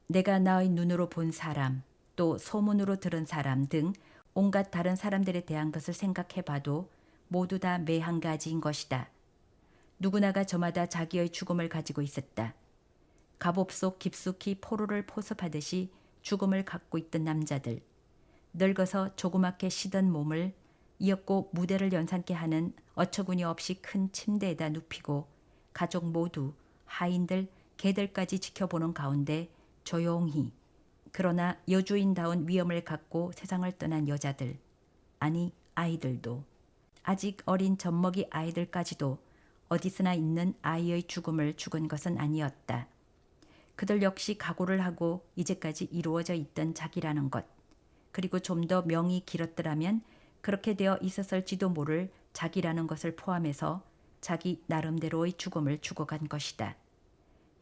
내가 나의 눈으로 본 사람, 또 소문으로 들은 사람 등 온갖 다른 사람들에 대한 것을 생각해 봐도 모두 다 매 한 가지인 것이다. 누구나가 저마다 자기의 죽음을 가지고 있었다. 갑옷 속 깊숙이 포로를 포섭하듯이 죽음을 갖고 있던 남자들, 늙어서 조그맣게 시던 몸을 이었고 무대를 연상케 하는 어처구니 없이 큰 침대에다 눕히고 가족 모두 하인들, 개들까지 지켜보는 가운데 조용히 그러나 여주인다운 위엄을 갖고 세상을 떠난 여자들, 아니 아이들도 아직 어린 젖먹이 아이들까지도 어디서나 있는 아이의 죽음을 죽은 것은 아니었다. 그들 역시 각오를 하고 이제까지 이루어져 있던 자기라는 것, 그리고 좀 더 명이 길었더라면 그렇게 되어 있었을지도 모를 자기라는 것을 포함해서 자기 나름대로의 죽음을 죽어간 것이다.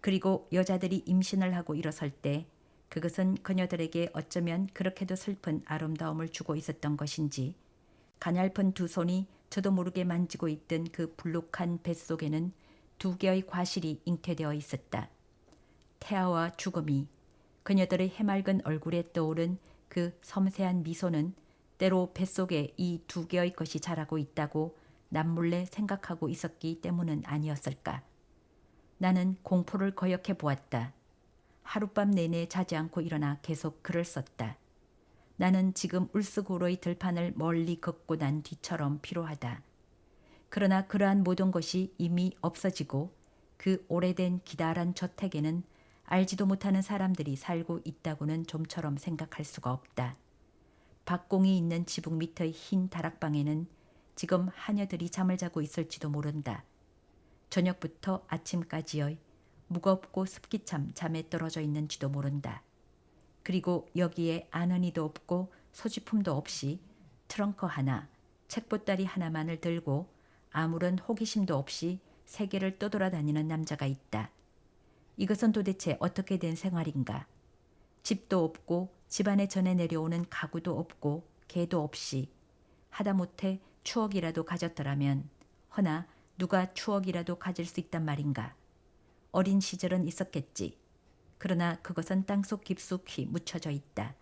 그리고 여자들이 임신을 하고 일어설 때 그것은 그녀들에게 어쩌면 그렇게도 슬픈 아름다움을 주고 있었던 것인지 가냘픈 두 손이 저도 모르게 만지고 있던 그 불룩한 뱃속에는 두 개의 과실이 잉태되어 있었다. 태아와 죽음이 그녀들의 해맑은 얼굴에 떠오른 그 섬세한 미소는 때로 뱃속에 이 두 개의 것이 자라고 있다고 남몰래 생각하고 있었기 때문은 아니었을까. 나는 공포를 거역해 보았다. 하룻밤 내내 자지 않고 일어나 계속 글을 썼다. 나는 지금 울스구로의 들판을 멀리 걷고 난 뒤처럼 피로하다. 그러나 그러한 모든 것이 이미 없어지고 그 오래된 기다란 저택에는 알지도 못하는 사람들이 살고 있다고는 좀처럼 생각할 수가 없다. 박공이 있는 지붕 밑의 흰 다락방에는 지금 하녀들이 잠을 자고 있을지도 모른다. 저녁부터 아침까지의 무겁고 습기참 잠에 떨어져 있는지도 모른다. 그리고 여기에 아너니도 없고 소지품도 없이 트렁크 하나, 책보따리 하나만을 들고 아무런 호기심도 없이 세계를 떠돌아다니는 남자가 있다. 이것은 도대체 어떻게 된 생활인가? 집도 없고 집안에 전해 내려오는 가구도 없고 개도 없이 하다못해 추억이라도 가졌더라면 허나 누가 추억이라도 가질 수 있단 말인가? 어린 시절은 있었겠지. 그러나 그것은 땅속 깊숙이 묻혀져 있다.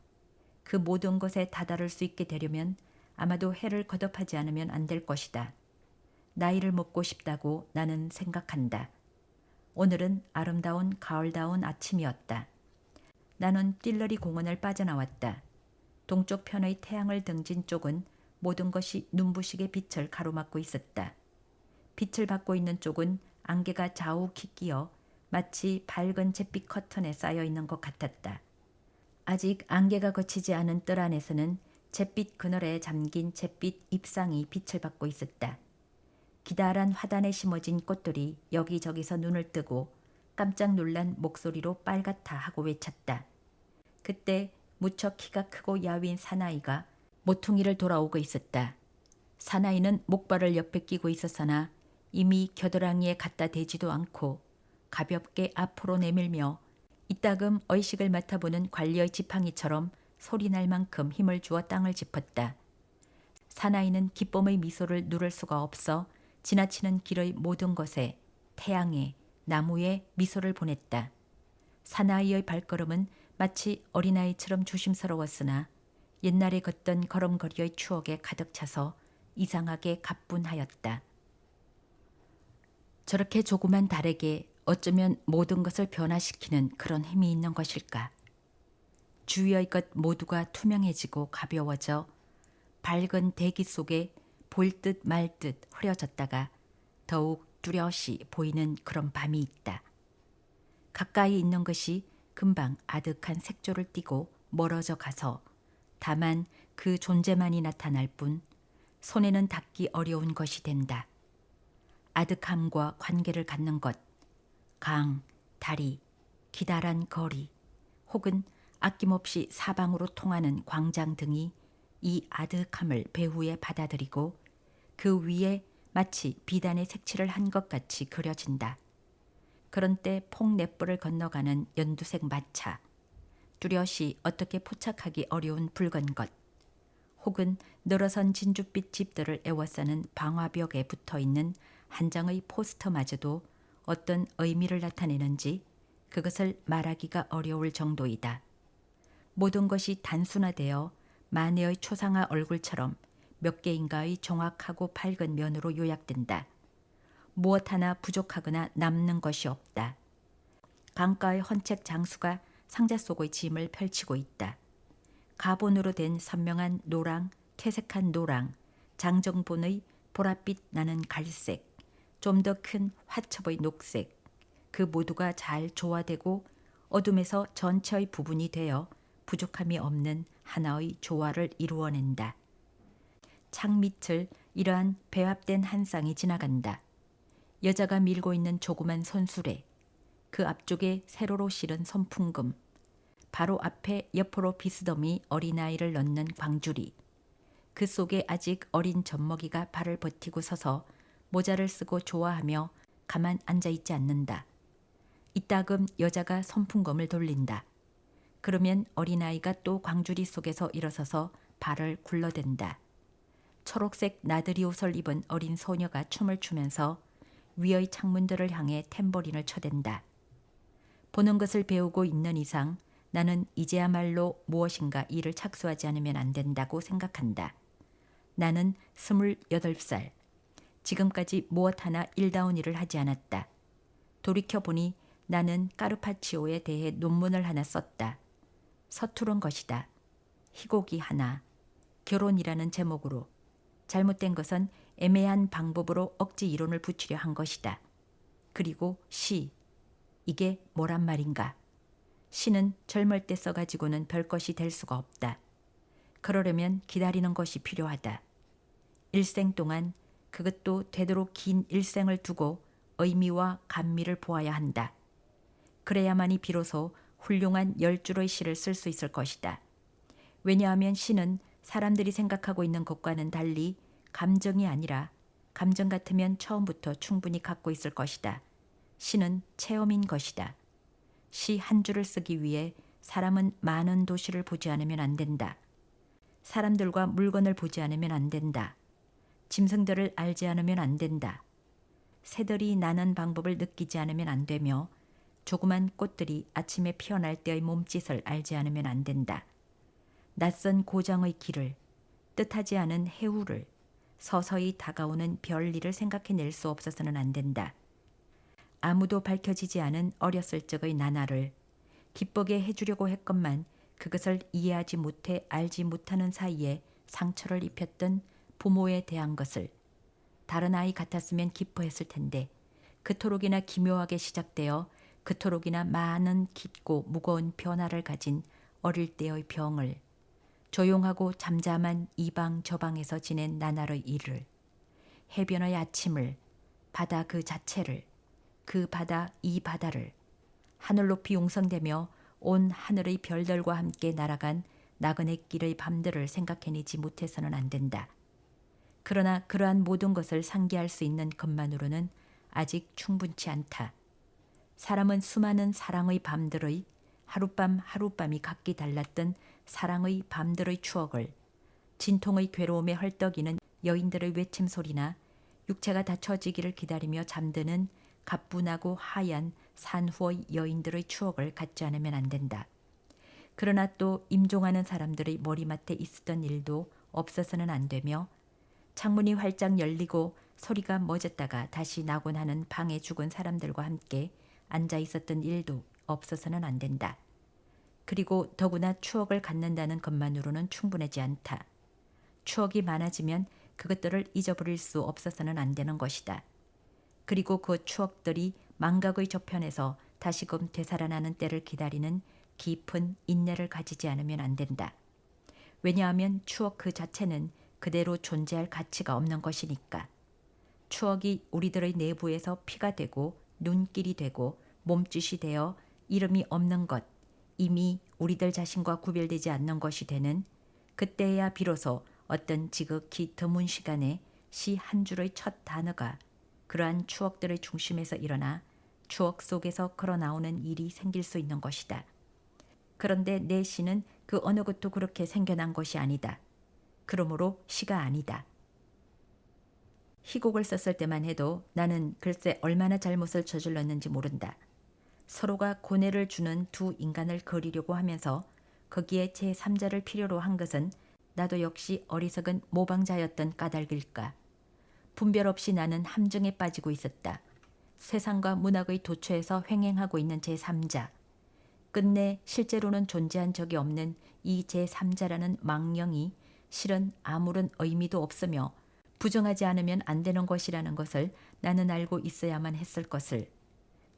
그 모든 것에 다다를 수 있게 되려면 아마도 해를 거듭하지 않으면 안 될 것이다. 나이를 먹고 싶다고 나는 생각한다. 오늘은 아름다운 가을다운 아침이었다. 나는 띨러리 공원을 빠져나왔다. 동쪽 편의 태양을 등진 쪽은 모든 것이 눈부시게 빛을 가로막고 있었다. 빛을 받고 있는 쪽은 안개가 자욱히 끼어 마치 밝은 잿빛 커튼에 쌓여 있는 것 같았다. 아직 안개가 거치지 않은 뜰 안에서는 잿빛 그늘에 잠긴 잿빛 잎상이 빛을 받고 있었다. 기다란 화단에 심어진 꽃들이 여기저기서 눈을 뜨고 깜짝 놀란 목소리로 빨갛다 하고 외쳤다. 그때 무척 키가 크고 야윈 사나이가 모퉁이를 돌아오고 있었다. 사나이는 목발을 옆에 끼고 있었으나 이미 겨드랑이에 갖다 대지도 않고 가볍게 앞으로 내밀며 이따금 의식을 맡아보는 관리의 지팡이처럼 소리날 만큼 힘을 주어 땅을 짚었다. 사나이는 기쁨의 미소를 누를 수가 없어 지나치는 길의 모든 것에 태양에 나무에 미소를 보냈다. 사나이의 발걸음은 마치 어린아이처럼 조심스러웠으나 옛날에 걷던 걸음걸이의 추억에 가득 차서 이상하게 가뿐하였다. 저렇게 조그만 달에게 어쩌면 모든 것을 변화시키는 그런 힘이 있는 것일까? 주위의 것 모두가 투명해지고 가벼워져 밝은 대기 속에 보일 듯 말 듯 흐려졌다가 더욱 뚜렷이 보이는 그런 밤이 있다. 가까이 있는 것이 금방 아득한 색조를 띠고 멀어져 가서 다만 그 존재만이 나타날 뿐 손에는 닿기 어려운 것이 된다. 아득함과 관계를 갖는 것, 강, 다리, 기다란 거리, 혹은 아낌없이 사방으로 통하는 광장 등이 이 아득함을 배후에 받아들이고 그 위에 마치 비단의 색칠을 한 것 같이 그려진다. 그런 때 폭net불을 건너가는 연두색 마차, 뚜렷이 어떻게 포착하기 어려운 붉은 것, 혹은 늘어선 진주빛 집들을 에워싸는 방화벽에 붙어있는 한 장의 포스터마저도 어떤 의미를 나타내는지 그것을 말하기가 어려울 정도이다. 모든 것이 단순화되어 마네의 초상화 얼굴처럼 몇 개인가의 정확하고 밝은 면으로 요약된다. 무엇 하나 부족하거나 남는 것이 없다. 강가의 헌책 장수가 상자 속의 짐을 펼치고 있다. 가본으로 된 선명한 노랑, 퇴색한 노랑, 장정본의 보랏빛 나는 갈색, 좀 더 큰 화첩의 녹색, 그 모두가 잘 조화되고 어둠에서 전체의 부분이 되어 부족함이 없는 하나의 조화를 이루어낸다. 창 밑을 이러한 배합된 한 쌍이 지나간다. 여자가 밀고 있는 조그만 손수레, 그 앞쪽에 세로로 실은 선풍금, 바로 앞에 옆으로 비스듬히 어린아이를 넣는 광주리, 그 속에 아직 어린 젖먹이가 발을 버티고 서서 모자를 쓰고 좋아하며 가만 앉아있지 않는다. 이따금 여자가 선풍검을 돌린다. 그러면 어린아이가 또 광주리 속에서 일어서서 발을 굴러댄다. 초록색 나들이 옷을 입은 어린 소녀가 춤을 추면서 위의 창문들을 향해 탬버린을 쳐댄다. 보는 것을 배우고 있는 이상 나는 이제야말로 무엇인가 일을 착수하지 않으면 안 된다고 생각한다. 나는 28살. 지금까지 무엇 하나 일다운 일을 하지 않았다. 돌이켜보니 나는 까르파치오에 대해 논문을 하나 썼다. 서투른 것이다. 희곡이 하나. 결혼이라는 제목으로. 잘못된 것은 애매한 방법으로 억지 이론을 붙이려 한 것이다. 그리고 시. 이게 뭐란 말인가. 시는 젊을 때 써가지고는 별것이 될 수가 없다. 그러려면 기다리는 것이 필요하다. 일생 동안, 그것도 되도록 긴 일생을 두고 의미와 감미를 보아야 한다. 그래야만이 비로소 훌륭한 10줄의 시를 쓸 수 있을 것이다. 왜냐하면 시는 사람들이 생각하고 있는 것과는 달리 감정이 아니라 감정 같으면 처음부터 충분히 갖고 있을 것이다. 시는 체험인 것이다. 시 한 줄을 쓰기 위해 사람은 많은 도시를 보지 않으면 안 된다. 사람들과 물건을 보지 않으면 안 된다. 짐승들을 알지 않으면 안 된다. 새들이 나는 방법을 느끼지 않으면 안 되며 조그만 꽃들이 아침에 피어날 때의 몸짓을 알지 않으면 안 된다. 낯선 고장의 길을, 뜻하지 않은 해우를, 서서히 다가오는 별일을 생각해낼 수 없어서는 안 된다. 아무도 밝혀지지 않은 어렸을 적의 나날을 기쁘게 해주려고 했건만 그것을 이해하지 못해 알지 못하는 사이에 상처를 입혔던 부모에 대한 것을 다른 아이 같았으면 기뻐했을 텐데 그토록이나 기묘하게 시작되어 그토록이나 많은 깊고 무거운 변화를 가진 어릴 때의 병을 조용하고 잠잠한 이방 저방에서 지낸 나날의 일을 해변의 아침을 바다 그 자체를 그 바다 이 바다를 하늘 높이 용성되며 온 하늘의 별들과 함께 날아간 나그네 길의 밤들을 생각해내지 못해서는 안 된다. 그러나 그러한 모든 것을 상기할 수 있는 것만으로는 아직 충분치 않다. 사람은 수많은 사랑의 밤들의 하룻밤 하룻밤이 각기 달랐던 사랑의 밤들의 추억을 진통의 괴로움에 헐떡이는 여인들의 외침 소리나 육체가 닫혀지기를 기다리며 잠드는 가뿐하고 하얀 산후의 여인들의 추억을 갖지 않으면 안 된다. 그러나 또 임종하는 사람들의 머리맡에 있었던 일도 없어서는 안 되며 창문이 활짝 열리고 소리가 멎었다가 다시 나곤 하는 방에 죽은 사람들과 함께 앉아 있었던 일도 없어서는 안 된다. 그리고 더구나 추억을 갖는다는 것만으로는 충분하지 않다. 추억이 많아지면 그것들을 잊어버릴 수 없어서는 안 되는 것이다. 그리고 그 추억들이 망각의 저편에서 다시금 되살아나는 때를 기다리는 깊은 인내를 가지지 않으면 안 된다. 왜냐하면 추억 그 자체는 그대로 존재할 가치가 없는 것이니까. 추억이 우리들의 내부에서 피가 되고 눈길이 되고 몸짓이 되어 이름이 없는 것, 이미 우리들 자신과 구별되지 않는 것이 되는 그때야 비로소 어떤 지극히 드문 시간에 시 한 줄의 첫 단어가 그러한 추억들의 중심에서 일어나 추억 속에서 걸어나오는 일이 생길 수 있는 것이다. 그런데 내 시는 그 어느 것도 그렇게 생겨난 것이 아니다. 그러므로 시가 아니다. 희곡을 썼을 때만 해도 나는 글쎄 얼마나 잘못을 저질렀는지 모른다. 서로가 고뇌를 주는 두 인간을 그리려고 하면서 거기에 제3자를 필요로 한 것은 나도 역시 어리석은 모방자였던 까닭일까. 분별 없이 나는 함정에 빠지고 있었다. 세상과 문학의 도처에서 횡행하고 있는 제3자. 끝내 실제로는 존재한 적이 없는 이 제3자라는 망령이 실은 아무런 의미도 없으며 부정하지 않으면 안 되는 것이라는 것을 나는 알고 있어야만 했을 것을.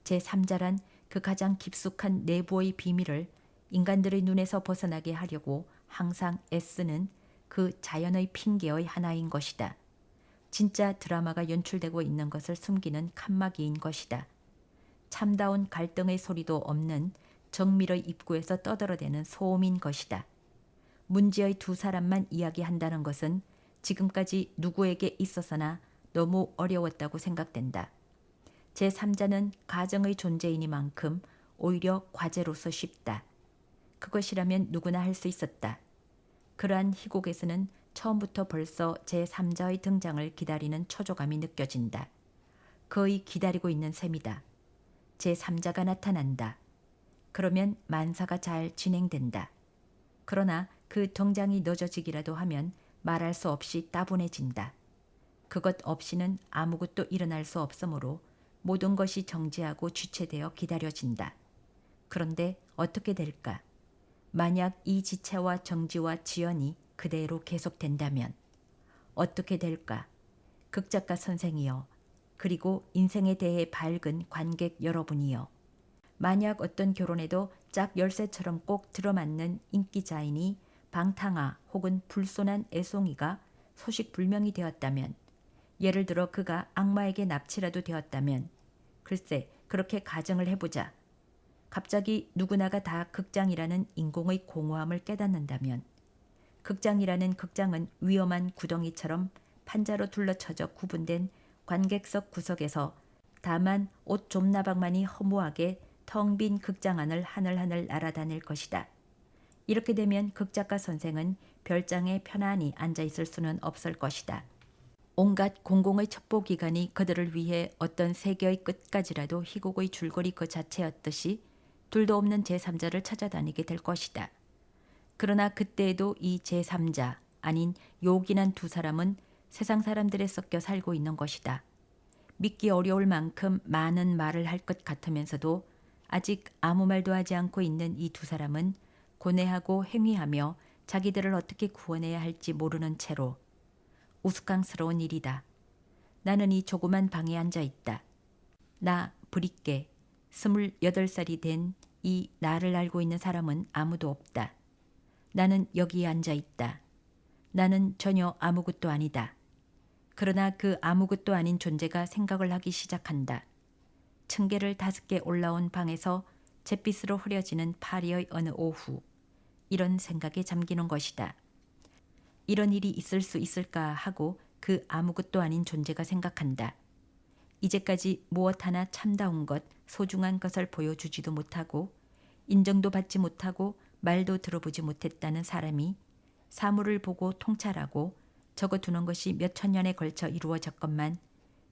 제3자란 그 가장 깊숙한 내부의 비밀을 인간들의 눈에서 벗어나게 하려고 항상 애쓰는 그 자연의 핑계의 하나인 것이다. 진짜 드라마가 연출되고 있는 것을 숨기는 칸막이인 것이다. 참다운 갈등의 소리도 없는 정밀의 입구에서 떠들어대는 소음인 것이다. 문제의 두 사람만 이야기한다는 것은 지금까지 누구에게 있어서나 너무 어려웠다고 생각된다. 제3자는 가정의 존재이니만큼 오히려 과제로서 쉽다. 그것이라면 누구나 할 수 있었다. 그러한 희곡에서는 처음부터 벌써 제3자의 등장을 기다리는 초조감이 느껴진다. 거의 기다리고 있는 셈이다. 제3자가 나타난다. 그러면 만사가 잘 진행된다. 그러나 그 등장이 늦어지기라도 하면 말할 수 없이 따분해진다. 그것 없이는 아무것도 일어날 수 없으므로 모든 것이 정지하고 주체되어 기다려진다. 그런데 어떻게 될까? 만약 이 지체와 정지와 지연이 그대로 계속된다면 어떻게 될까? 극작가 선생이여, 그리고 인생에 대해 밝은 관객 여러분이여. 만약 어떤 결혼에도 짝 열쇠처럼 꼭 들어맞는 인기자인이 방탕아 혹은 불손한 애송이가 소식불명이 되었다면, 예를 들어 그가 악마에게 납치라도 되었다면, 글쎄 그렇게 가정을 해보자. 갑자기 누구나가 다 극장이라는 인공의 공허함을 깨닫는다면, 극장이라는 극장은 위험한 구덩이처럼 판자로 둘러쳐져 구분된 관객석 구석에서 다만 옷 좀나방만이 허무하게 텅 빈 극장 안을 하늘하늘 날아다닐 것이다. 이렇게 되면 극작가 선생은 별장에 편안히 앉아 있을 수는 없을 것이다. 온갖 공공의 첩보기관이 그들을 위해 어떤 세계의 끝까지라도 희곡의 줄거리 그 자체였듯이 둘도 없는 제3자를 찾아다니게 될 것이다. 그러나 그때에도 이 제3자 아닌 요긴한 두 사람은 세상 사람들에 섞여 살고 있는 것이다. 믿기 어려울 만큼 많은 말을 할 것 같으면서도 아직 아무 말도 하지 않고 있는 이 두 사람은 고뇌하고 행위하며 자기들을 어떻게 구원해야 할지 모르는 채로. 우스꽝스러운 일이다. 나는 이 조그만 방에 앉아 있다. 나 브릿게 28살이 된 이 나를 알고 있는 사람은 아무도 없다. 나는 여기에 앉아 있다. 나는 전혀 아무것도 아니다. 그러나 그 아무것도 아닌 존재가 생각을 하기 시작한다. 층계를 5개 올라온 방에서 잿빛으로 흐려지는 파리의 어느 오후, 이런 생각에 잠기는 것이다. 이런 일이 있을 수 있을까 하고 그 아무것도 아닌 존재가 생각한다. 이제까지 무엇 하나 참다운 것, 소중한 것을 보여주지도 못하고 인정도 받지 못하고 말도 들어보지 못했다는 사람이 사물을 보고 통찰하고 적어두는 것이 몇천 년에 걸쳐 이루어졌건만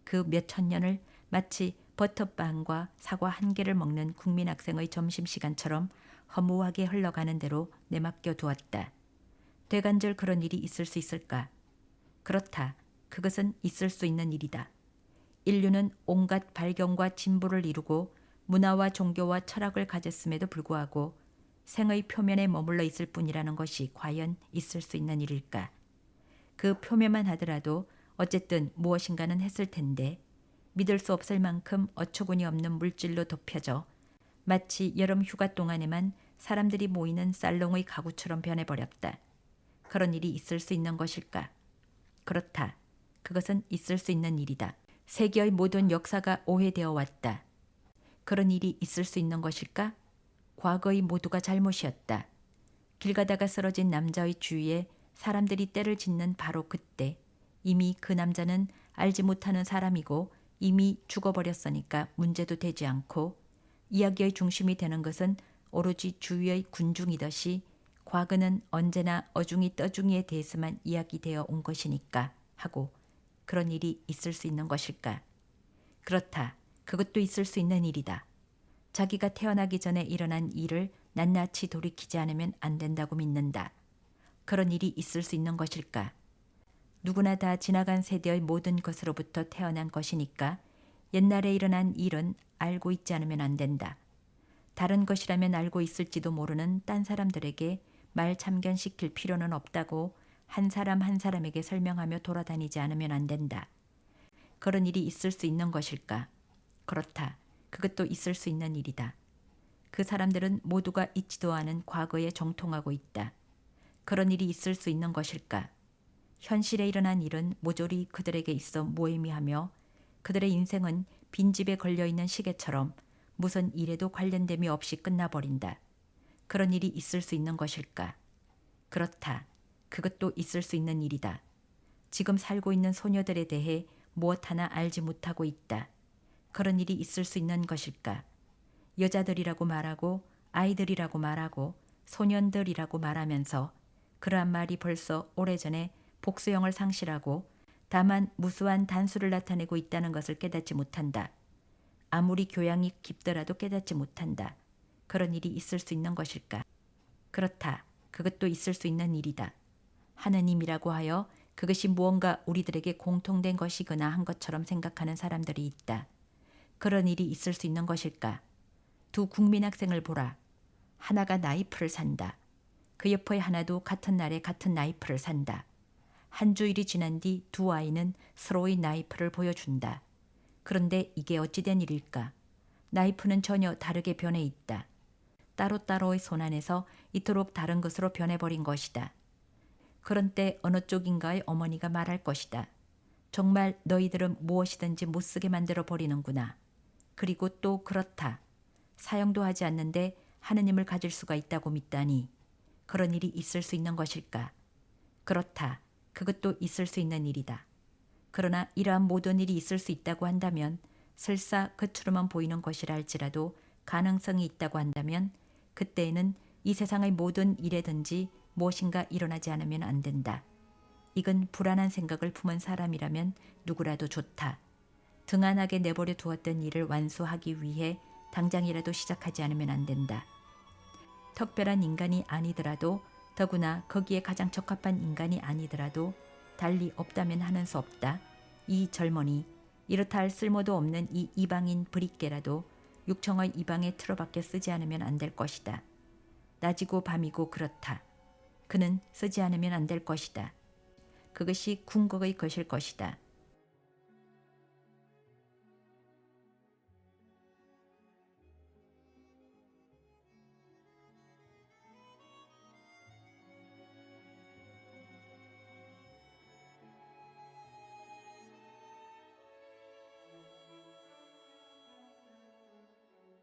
그 몇천 년을 마치 버터빵과 사과 한 개를 먹는 국민학생의 점심시간처럼 허무하게 흘러가는 대로 내맡겨 두었다. 되간절 그런 일이 있을 수 있을까? 그렇다. 그것은 있을 수 있는 일이다. 인류는 온갖 발견과 진보를 이루고 문화와 종교와 철학을 가졌음에도 불구하고 생의 표면에 머물러 있을 뿐이라는 것이 과연 있을 수 있는 일일까? 그 표면만 하더라도 어쨌든 무엇인가는 했을 텐데 믿을 수 없을 만큼 어처구니 없는 물질로 덮여져 마치 여름 휴가 동안에만 사람들이 모이는 살롱의 가구처럼 변해버렸다. 그런 일이 있을 수 있는 것일까? 그렇다. 그것은 있을 수 있는 일이다. 세계의 모든 역사가 오해되어 왔다. 그런 일이 있을 수 있는 것일까? 과거의 모두가 잘못이었다. 길 가다가 쓰러진 남자의 주위에 사람들이 때를 짓는 바로 그때 이미 그 남자는 알지 못하는 사람이고 이미 죽어버렸으니까 문제도 되지 않고 이야기의 중심이 되는 것은 오로지 주위의 군중이듯이 과거는 언제나 어중이 떠중이에 대해서만 이야기되어 온 것이니까 하고 그런 일이 있을 수 있는 것일까? 그렇다. 그것도 있을 수 있는 일이다. 자기가 태어나기 전에 일어난 일을 낱낱이 돌이키지 않으면 안 된다고 믿는다. 그런 일이 있을 수 있는 것일까? 누구나 다 지나간 세대의 모든 것으로부터 태어난 것이니까 옛날에 일어난 일은 알고 있지 않으면 안 된다. 다른 것이라면 알고 있을지도 모르는 딴 사람들에게 말 참견시킬 필요는 없다고 한 사람 한 사람에게 설명하며 돌아다니지 않으면 안 된다. 그런 일이 있을 수 있는 것일까? 그렇다. 그것도 있을 수 있는 일이다. 그 사람들은 모두가 잊지도 않은 과거에 정통하고 있다. 그런 일이 있을 수 있는 것일까? 현실에 일어난 일은 모조리 그들에게 있어 무의미하며 그들의 인생은 빈집에 걸려있는 시계처럼 무슨 일에도 관련됨이 없이 끝나버린다. 그런 일이 있을 수 있는 것일까? 그렇다. 그것도 있을 수 있는 일이다. 지금 살고 있는 소녀들에 대해 무엇 하나 알지 못하고 있다. 그런 일이 있을 수 있는 것일까? 여자들이라고 말하고 아이들이라고 말하고 소년들이라고 말하면서 그러한 말이 벌써 오래전에 복수형을 상실하고 다만 무수한 단수를 나타내고 있다는 것을 깨닫지 못한다. 아무리 교양이 깊더라도 깨닫지 못한다. 그런 일이 있을 수 있는 것일까? 그렇다. 그것도 있을 수 있는 일이다. 하느님이라고 하여 그것이 무언가 우리들에게 공통된 것이거나 한 것처럼 생각하는 사람들이 있다. 그런 일이 있을 수 있는 것일까? 두 국민학생을 보라. 하나가 나이프를 산다. 그 옆의 하나도 같은 날에 같은 나이프를 산다. 한 주일이 지난 뒤 두 아이는 서로의 나이프를 보여준다. 그런데 이게 어찌된 일일까? 나이프는 전혀 다르게 변해 있다. 따로따로의 손 안에서 이토록 다른 것으로 변해버린 것이다. 그런 때 어느 쪽인가의 어머니가 말할 것이다. 정말 너희들은 무엇이든지 못쓰게 만들어 버리는구나. 그리고 또 그렇다. 사용도 하지 않는데 하느님을 가질 수가 있다고 믿다니. 그런 일이 있을 수 있는 것일까? 그렇다. 그것도 있을 수 있는 일이다. 그러나 이러한 모든 일이 있을 수 있다고 한다면 설사 겉으로만 보이는 것이라 할지라도 가능성이 있다고 한다면 그때에는 이 세상의 모든 일에든지 무엇인가 일어나지 않으면 안 된다. 이건 불안한 생각을 품은 사람이라면 누구라도 좋다. 등한하게 내버려 두었던 일을 완수하기 위해 당장이라도 시작하지 않으면 안 된다. 특별한 인간이 아니더라도 더구나 거기에 가장 적합한 인간이 아니더라도 달리 없다면 하는 수 없다. 이 젊은이 이렇다 할 쓸모도 없는 이 이방인 브릿개라도 육청의 이방에 틀어박혀 쓰지 않으면 안 될 것이다. 낮이고 밤이고 그렇다. 그는 쓰지 않으면 안 될 것이다. 그것이 궁극의 것일 것이다.